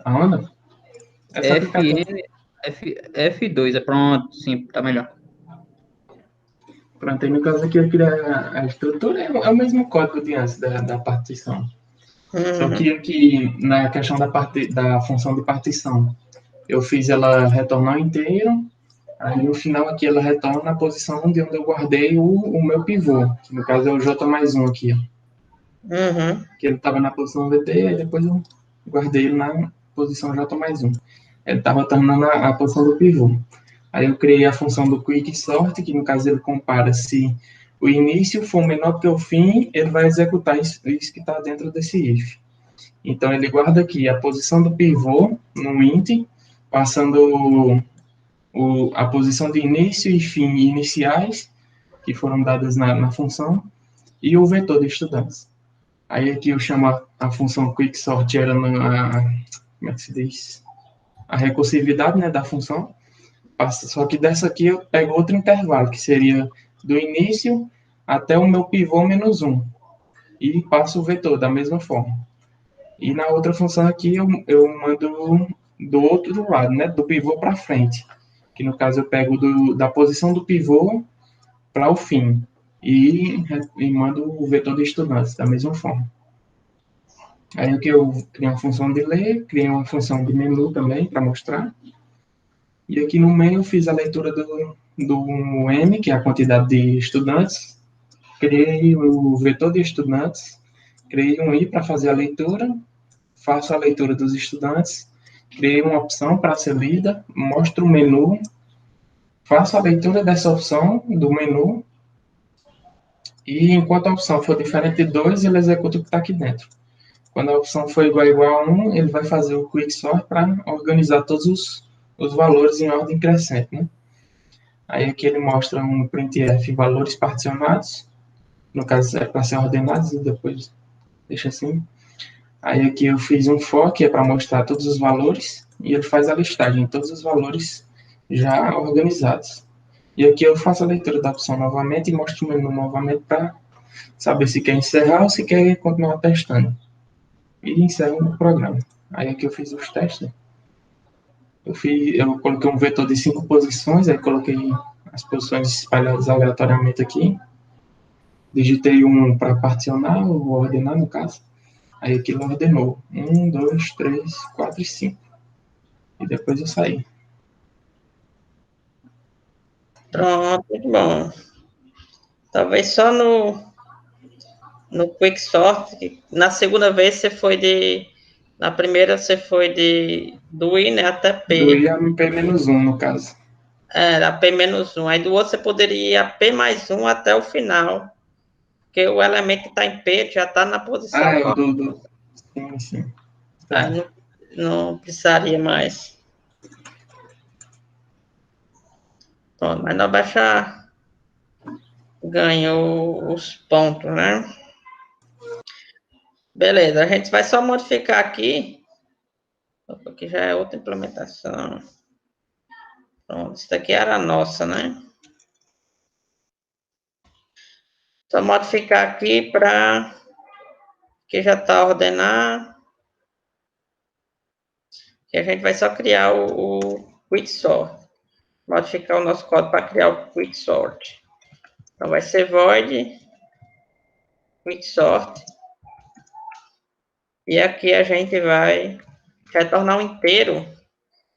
Aonde? Essa aplicação. F2, é pronto, sim, tá melhor. Pronto, aí no caso aqui eu criei a estrutura, é o mesmo código de antes da partição. Só que aqui, na questão da função de partição, eu fiz ela retornar inteiro, aí no final aqui ela retorna a posição de onde eu guardei o meu pivô, que no caso é o J mais 1 aqui, ó. Que ele estava na posição VT, e depois eu guardei ele na posição J mais 1. Ele estava retornando a posição do pivô. Aí eu criei a função do quick sort, que no caso ele compara se o início for menor que o fim, ele vai executar isso que está dentro desse if. Então ele guarda aqui a posição do pivô no int, passando a posição de início e fim iniciais, que foram dadas na função, e o vetor de estudantes. Aí aqui eu chamo a função quicksort, era como é que se diz? A recursividade, né, da função. Só que dessa aqui eu pego outro intervalo, que seria do início até o meu pivô menos 1. E passo o vetor da mesma forma. E na outra função aqui eu mando do outro lado, né, do pivô para frente. Que no caso eu pego da posição do pivô para o fim. E mando o vetor de estudantes da mesma forma. Aí aqui eu criei uma função de ler, criei uma função de menu também para mostrar. E aqui no meio eu fiz a leitura do M, que é a quantidade de estudantes. Criei o vetor de estudantes. Criei um I para fazer a leitura. Faço a leitura dos estudantes. Criei uma opção para ser lida. Mostro o menu. Faço a leitura dessa opção do menu. E enquanto a opção for diferente de 2, ele executa o que está aqui dentro. Quando a opção for igual a 1, ele vai fazer o quicksort para organizar todos os valores em ordem crescente, né? Aí aqui ele mostra um printf valores particionados, no caso é para ser ordenados, e depois deixa assim. Aí aqui eu fiz um for, que é para mostrar todos os valores, e ele faz a listagem de todos os valores já organizados. E aqui eu faço a leitura da opção novamente e mostro o menu novamente para saber se quer encerrar ou se quer continuar testando. E encerro o programa. Aí aqui eu fiz os testes. Eu coloquei um vetor de 5 posições, aí coloquei as posições espalhadas aleatoriamente aqui. Digitei um para particionar, ou ordenar no caso. Aí aqui ele ordenou. 1, 2, 3, 4 e 5. E depois eu saí. Pronto, muito bom. Talvez só no quicksort, na segunda vez você foi na primeira você foi do I, né, até P. Do I a P-1, no caso. Da P-1. Aí do outro você poderia ir a P+1 até o final. Porque o elemento que está em P já está na posição. É o Sim. Aí não precisaria mais. Pronto, mas não baixar ganhou os pontos, né? Beleza, a gente vai só modificar aqui Aqui já é outra implementação. Pronto, isso daqui era a nossa, né? Só modificar aqui para que já está ordenado. Que a gente vai só criar o quicksort. Modificar o nosso código para criar o quicksort. Então vai ser void quicksort. E aqui a gente vai retornar um inteiro,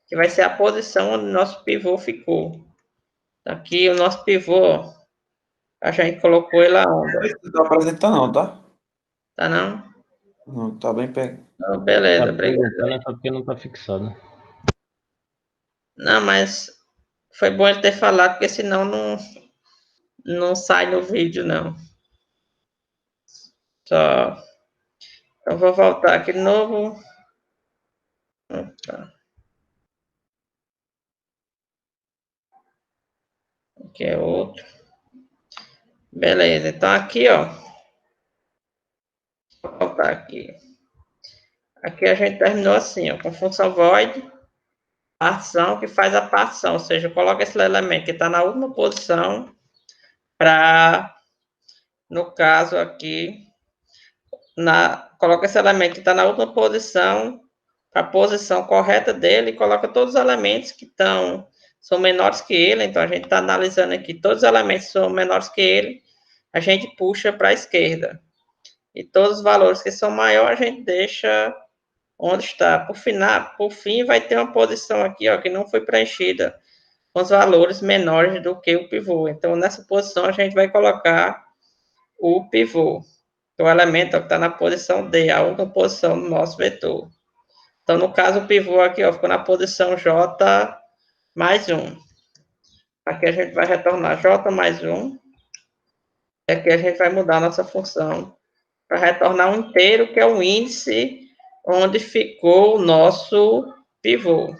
que vai ser a posição onde o nosso pivô ficou. Aqui o nosso pivô, a gente colocou ele aonde? Não tá apresentando não, tá? Tá não? Não, tá bem perto. Então, beleza, Tá obrigado. apresentando, é só porque não tá fixado. Não, mas foi bom ele ter falado, porque senão não sai no vídeo, não. Só. Então, vou voltar aqui de novo. Opa. Aqui é outro. Beleza, então aqui, ó. Vou voltar aqui. Aqui a gente terminou assim, ó, com função void, partição, que faz a partição, ou seja, coloca esse elemento que está na última posição para, no caso aqui, coloca esse elemento que está na última posição, para a posição correta dele, e coloca todos os elementos que são menores que ele, então a gente está analisando aqui, todos os elementos são menores que ele, a gente puxa para a esquerda. E todos os valores que são maiores, a gente deixa onde está. Por fim, vai ter uma posição aqui, ó, que não foi preenchida, com os valores menores do que o pivô. Então, nessa posição, a gente vai colocar o pivô, que é o elemento que está na posição D, a última posição do nosso vetor. Então, no caso, o pivô aqui, ó, ficou na posição J mais 1. Aqui a gente vai retornar J mais 1. E aqui a gente vai mudar a nossa função para retornar um inteiro, que é o índice onde ficou o nosso pivô.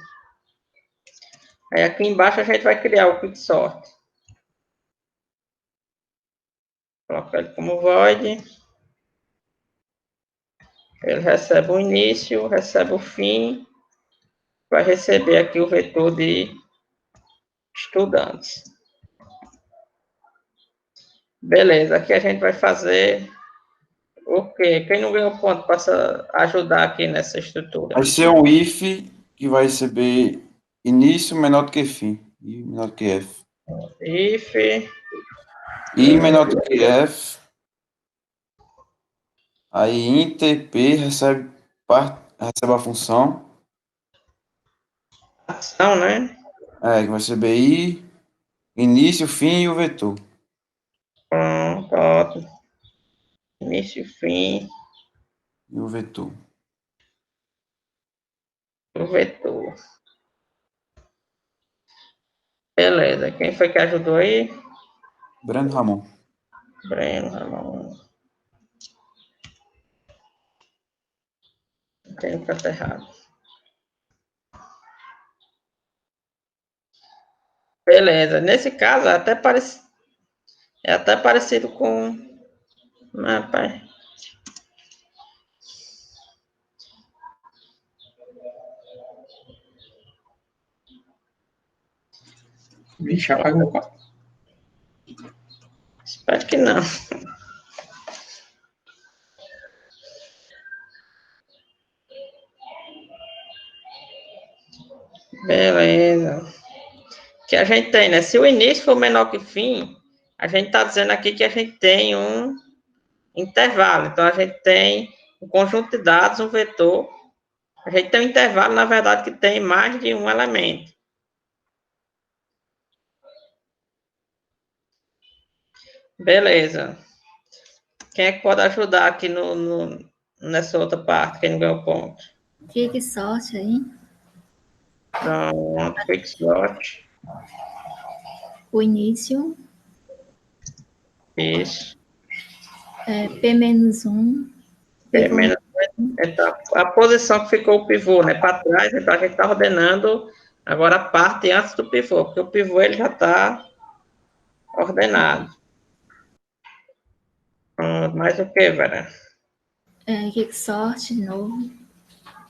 Aí aqui embaixo a gente vai criar o quicksort. Coloca ele como void. Ele recebe o início, recebe o fim. Vai receber aqui o vetor de estudantes. Beleza, aqui a gente vai fazer o quê? Quem não ganhou ponto, passa a ajudar aqui nessa estrutura. Vai ser o if que vai receber início menor do que fim. I menor do que F. If. I menor do que F. Aí inter P recebe a função. Ação, né? Que vai receber I, início, fim e o vetor. Pronto, ótimo. Início, fim. E o vetor. O vetor. Beleza. Quem foi que ajudou aí? Breno Ramon. Breno Ramon. Tem um canto errado. Beleza. Nesse caso, é até parecido com... Rapaz. Vixe, apagou o quadro. Espero que não. Beleza. Que a gente tem, né? Se o início for menor que o fim, a gente está dizendo aqui que a gente tem um intervalo. Então, a gente tem um conjunto de dados, um vetor. A gente tem um intervalo, na verdade, que tem mais de um elemento. Beleza. Quem é que pode ajudar aqui nessa outra parte, quem não ganhou ponto? Que sorte aí. Então, quicksort. O início. Isso. P-1. Então, a posição que ficou o pivô, né, para trás, então a gente está ordenando agora a parte antes do pivô, porque o pivô ele já está ordenado. Mais o que, Vera? Que sorte de novo.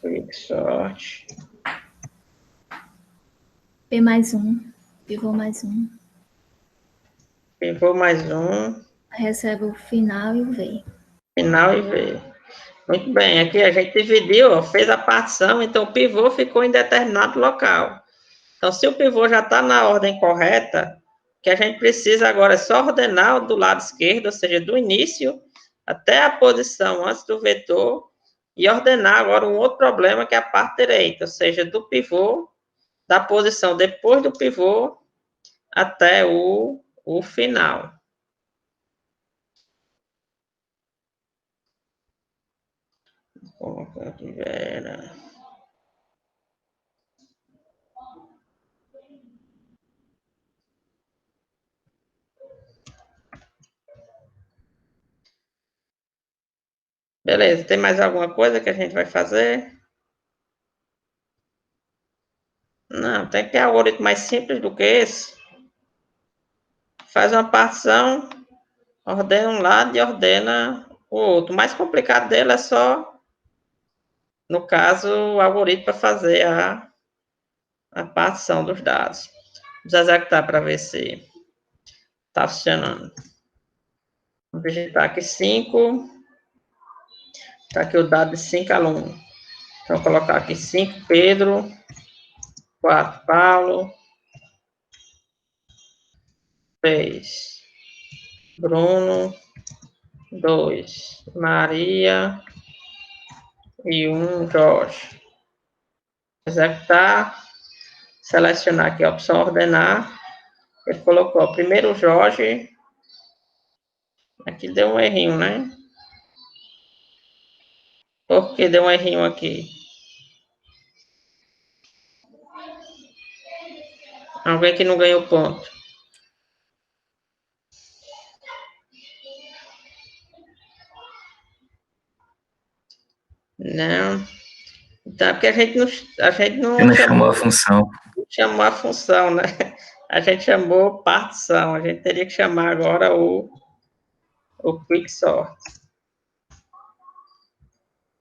Quicksort. P mais um. Pivô mais um. Pivô mais um. Recebe o final e o V. Final e V. Muito bem, aqui a gente dividiu, ó, fez a partição, então o pivô ficou em determinado local. Então, se o pivô já está na ordem correta, o que a gente precisa agora é só ordenar do lado esquerdo, ou seja, do início até a posição antes do vetor, e ordenar agora um outro problema, que é a parte direita, ou seja, do pivô, da posição depois do pivô até o final. Vou colocar aqui, Vera. Beleza, tem mais alguma coisa que a gente vai fazer? Não, tem que ter algoritmo mais simples do que esse. Faz uma partição, ordena um lado e ordena o outro. O mais complicado dele é só, no caso, o algoritmo para fazer a partição dos dados. Vamos executar para ver se está funcionando. Vamos digitar aqui 5. Está aqui o dado de 5 alunos. Então, vou colocar aqui 5 Pedro, 4 Paulo, 3 Bruno, 2 Maria e 1 Jorge. Executar, selecionar aqui a opção ordenar. Ele colocou primeiro o Jorge. Aqui deu um errinho, né? Por que deu um errinho aqui? Alguém que não ganhou ponto. Não. Então, porque a gente não Você não chamou a função. chamou a função, né? A gente chamou partição. A gente teria que chamar agora o quicksort.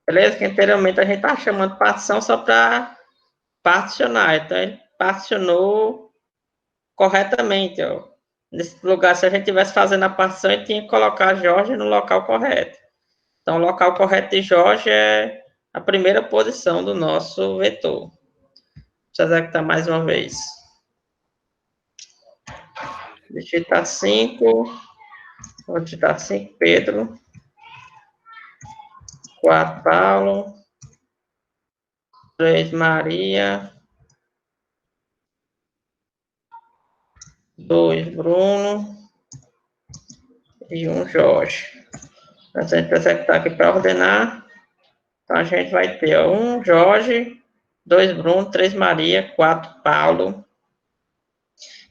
Beleza? Que anteriormente a gente estava chamando partição só para particionar. Então, ele particionou corretamente, ó. Nesse lugar, se a gente estivesse fazendo a partição, ele tinha que colocar Jorge no local correto. Então, o local correto de Jorge é a primeira posição do nosso vetor. Deixa eu executar mais uma vez. Digitar 5. Vou digitar 5 Pedro. 4 Paulo. 3 Maria. 2 Bruno. E 1 Jorge. A gente vai executar aqui para ordenar. Então, a gente vai ter 1 Jorge, 2 Bruno, 3 Maria, 4 Paulo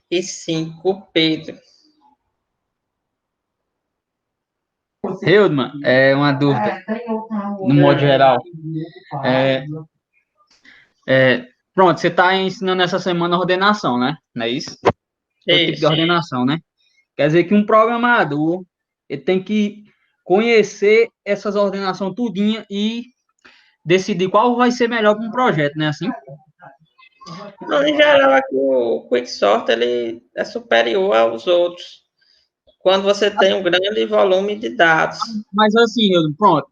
e 5 Pedro. Hildman, é uma dúvida, no modo geral. Pronto, você está ensinando essa semana ordenação, né? Não é isso? Todo tipo de ordenação, né? Quer dizer que um programador ele tem que conhecer essas ordenações tudinha e decidir qual vai ser melhor para um projeto, né? Assim? Não, em geral, aqui o quicksort ele é superior aos outros, quando você tem um grande volume de dados. Mas assim, pronto.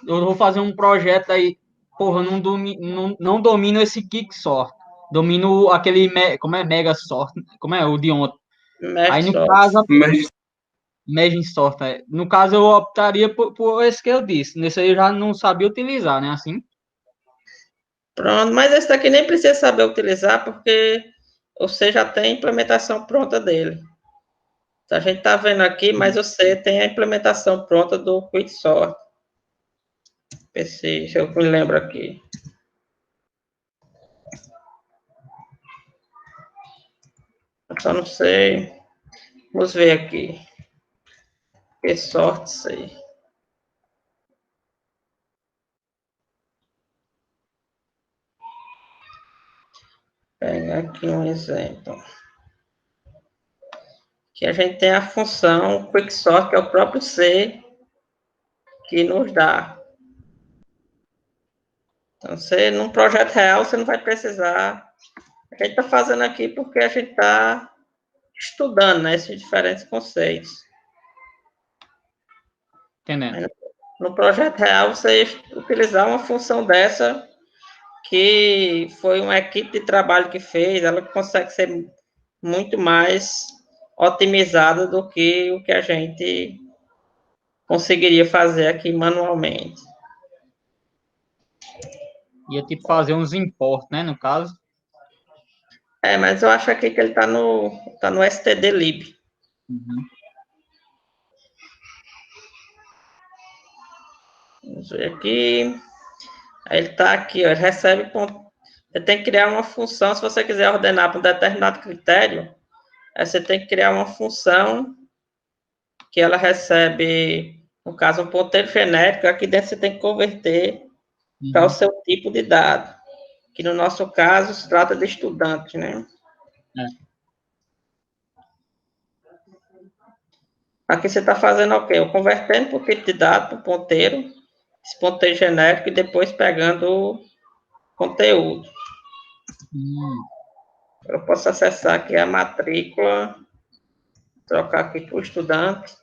Eu vou fazer um projeto aí, porra, não domino esse quicksort. Domino aquele, como é, Megasort, como é, o de ontem. Aí, no caso, Imagine Sort, no caso, eu optaria por esse que eu disse. Nesse aí eu já não sabia utilizar, né, assim. Pronto, mas esse daqui nem precisa saber utilizar, porque você já tem a implementação pronta dele. A gente está vendo aqui, mas você tem a implementação pronta do quicksort. Deixa eu me lembro aqui. Eu só não sei. Vamos ver aqui. Que sorte isso aí. Pegar aqui um exemplo. Que a gente tem a função quicksort, que é o próprio C que nos dá. Então, você, num projeto real, você não vai precisar. A gente está fazendo aqui porque a gente está estudando, né, esses diferentes conceitos. Entendendo. No projeto real, você utilizar uma função dessa, que foi uma equipe de trabalho que fez, ela consegue ser muito mais otimizada do que o que a gente conseguiria fazer aqui manualmente. Ia tipo fazer uns imports, né, no caso. Mas eu acho aqui que ele está no stdlib. Uhum. Vamos ver aqui. Aí ele está aqui, ó, ele recebe ponto. Você tem que criar uma função, se você quiser ordenar para um determinado critério, aí você tem que criar uma função que ela recebe, no caso, um ponteiro genérico, aqui dentro você tem que converter para o seu tipo de dado, que no nosso caso se trata de estudante, né? Aqui você está fazendo o quê? Convertendo para o tipo de dado, para o ponteiro, esse ponteiro genérico, e depois pegando o conteúdo. Eu posso acessar aqui a matrícula, trocar aqui para o estudante.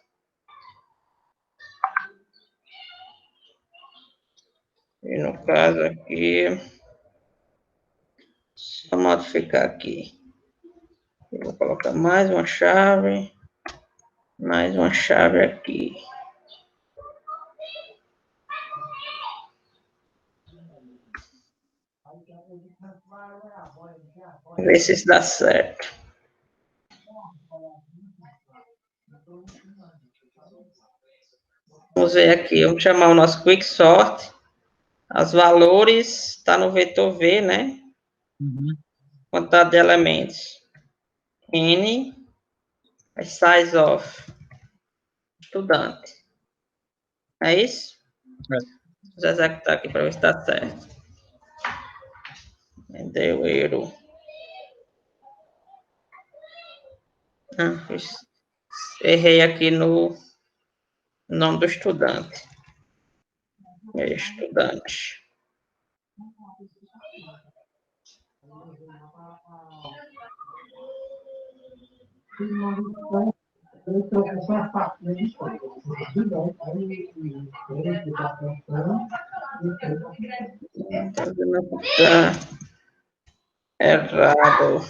E no caso aqui, só modificar aqui. Eu vou colocar mais uma chave aqui. Ver se isso dá certo. Vamos ver aqui, vamos chamar o nosso Quick Sort. Os valores está no vetor V, né? Quantidade de elementos. N, size of estudante. É isso? Vou executar aqui para ver se dá certo. Deu erro. Errei aqui no nome do estudante. Estudante. Tá errado.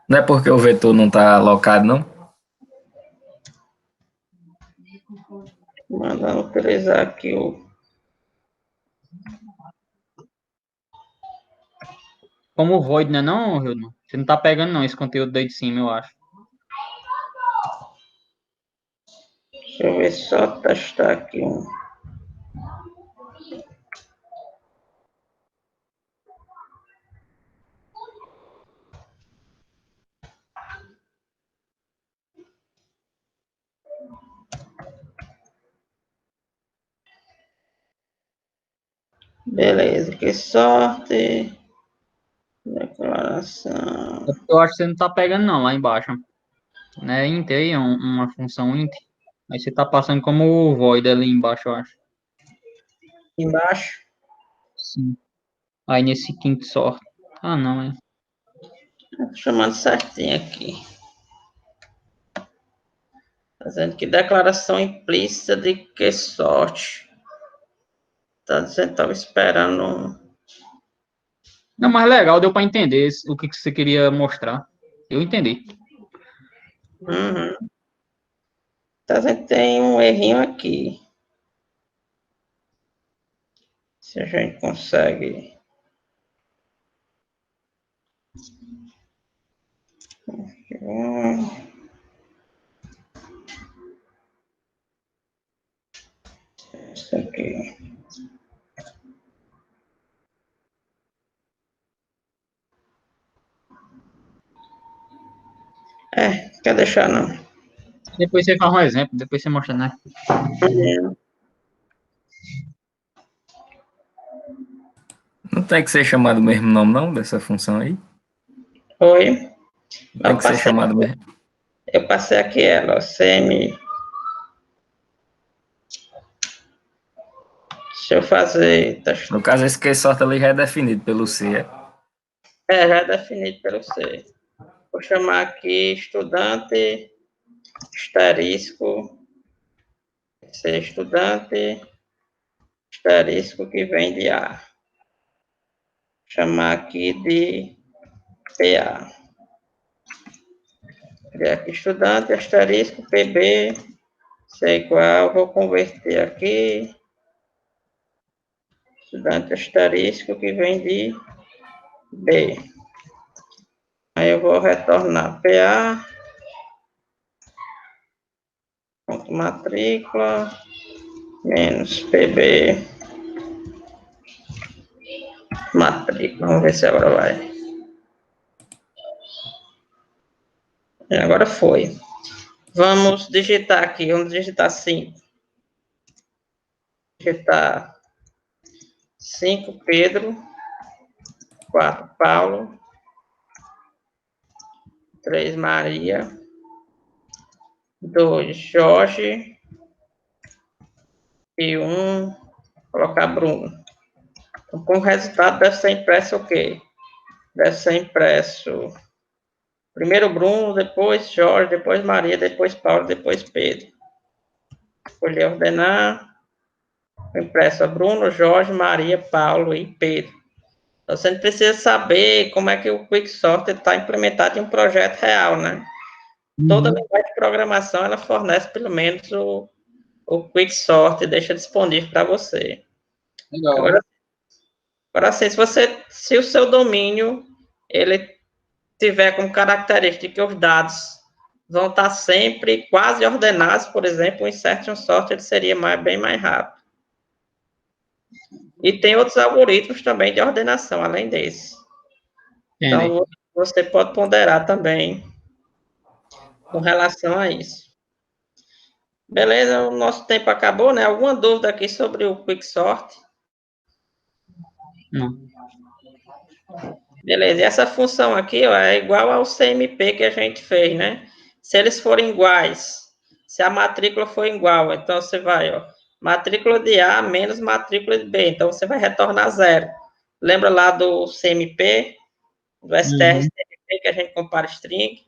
Não é porque o vetor não está alocado, não? Mandando utilizar aqui o... Como void, né, não, Hilton? Você não tá pegando, não, esse conteúdo daí de cima, eu acho. Deixa eu ver só testar aqui um... Beleza, que sorte. Declaração. Eu acho que você não tá pegando, não, lá embaixo. Né, int aí, é uma função int. Aí você tá passando como void ali embaixo, eu acho. Embaixo? Sim. Aí nesse quinto sort. Ah, não, é. Tô chamando certinho aqui. Dizendo que declaração implícita de que sorte. Tá dizendo que estava esperando. Não, mas legal, deu para entender o que você queria mostrar. Eu entendi. Uhum. Tá dizendo que tem um errinho aqui. Se a gente consegue. Isso aqui. Quer deixar não. Depois você faz um exemplo, depois você mostra, né? Não tem que ser chamado o mesmo nome, não, dessa função aí? Oi? Tem que ser chamado mesmo. Eu passei aqui ela, CM. Deixa eu fazer. No caso, esse QSort ali já é definido pelo C. Já é definido pelo C. Vou chamar aqui estudante asterisco. C estudante asterisco que vem de A. Vou chamar aqui de PA. Criar aqui estudante asterisco PB. C igual, vou converter aqui. Estudante asterisco que vem de B. Aí eu vou retornar PA, ponto matrícula, menos PB, matrícula. Vamos ver se agora vai. Agora foi. Vamos digitar aqui, vamos digitar 5. Digitar 5 Pedro, 4 Paulo, 3 Maria, 2 Jorge e 1 colocar Bruno. Então, com o resultado deve ser impresso o quê? Deve ser impresso primeiro Bruno, depois Jorge, depois Maria, depois Paulo, depois Pedro. Escolher ordenar. Impresso Bruno, Jorge, Maria, Paulo e Pedro. Então, você não precisa saber como é que o Quicksort está implementado em um projeto real, né? Toda linguagem de programação, ela fornece pelo menos o Quicksort e deixa disponível para você. Legal. Agora sim, se o seu domínio, ele tiver como característica que os dados vão estar sempre quase ordenados, por exemplo, o Insertion Sort ele seria bem mais rápido. E tem outros algoritmos também de ordenação, além desse. Então, você pode ponderar também com relação a isso. Beleza, o nosso tempo acabou, né? Alguma dúvida aqui sobre o Quicksort? Não. Beleza, e essa função aqui, ó, é igual ao CMP que a gente fez, né? Se eles forem iguais, se a matrícula for igual, então você vai, ó, matrícula de A menos matrícula de B, então você vai retornar 0. Lembra lá do CMP, do strCMP, que a gente compara string?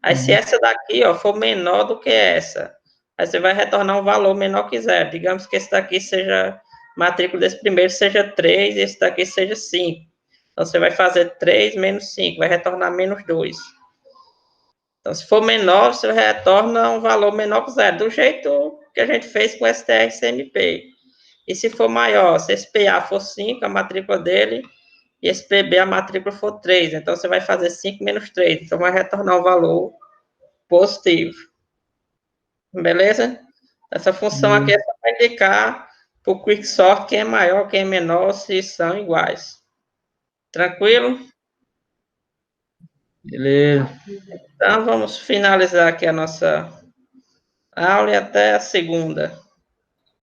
Aí se essa daqui, ó, for menor do que essa, aí você vai retornar um valor menor que 0. Digamos que esse daqui seja, matrícula desse primeiro seja 3 e esse daqui seja 5. Então, você vai fazer 3 menos 5, vai retornar menos 2. Então, se for menor, você retorna um valor menor que 0, do jeito que a gente fez com o strCMP. E se for maior, se esse PA for 5, a matrícula dele, e esse PB, a matrícula for 3, então você vai fazer 5 menos 3, então vai retornar um valor positivo. Beleza? Essa função aqui é só para indicar para o Quicksort quem é maior, quem é menor, se são iguais. Tranquilo? Beleza. Então, vamos finalizar aqui a nossa aula e até a segunda.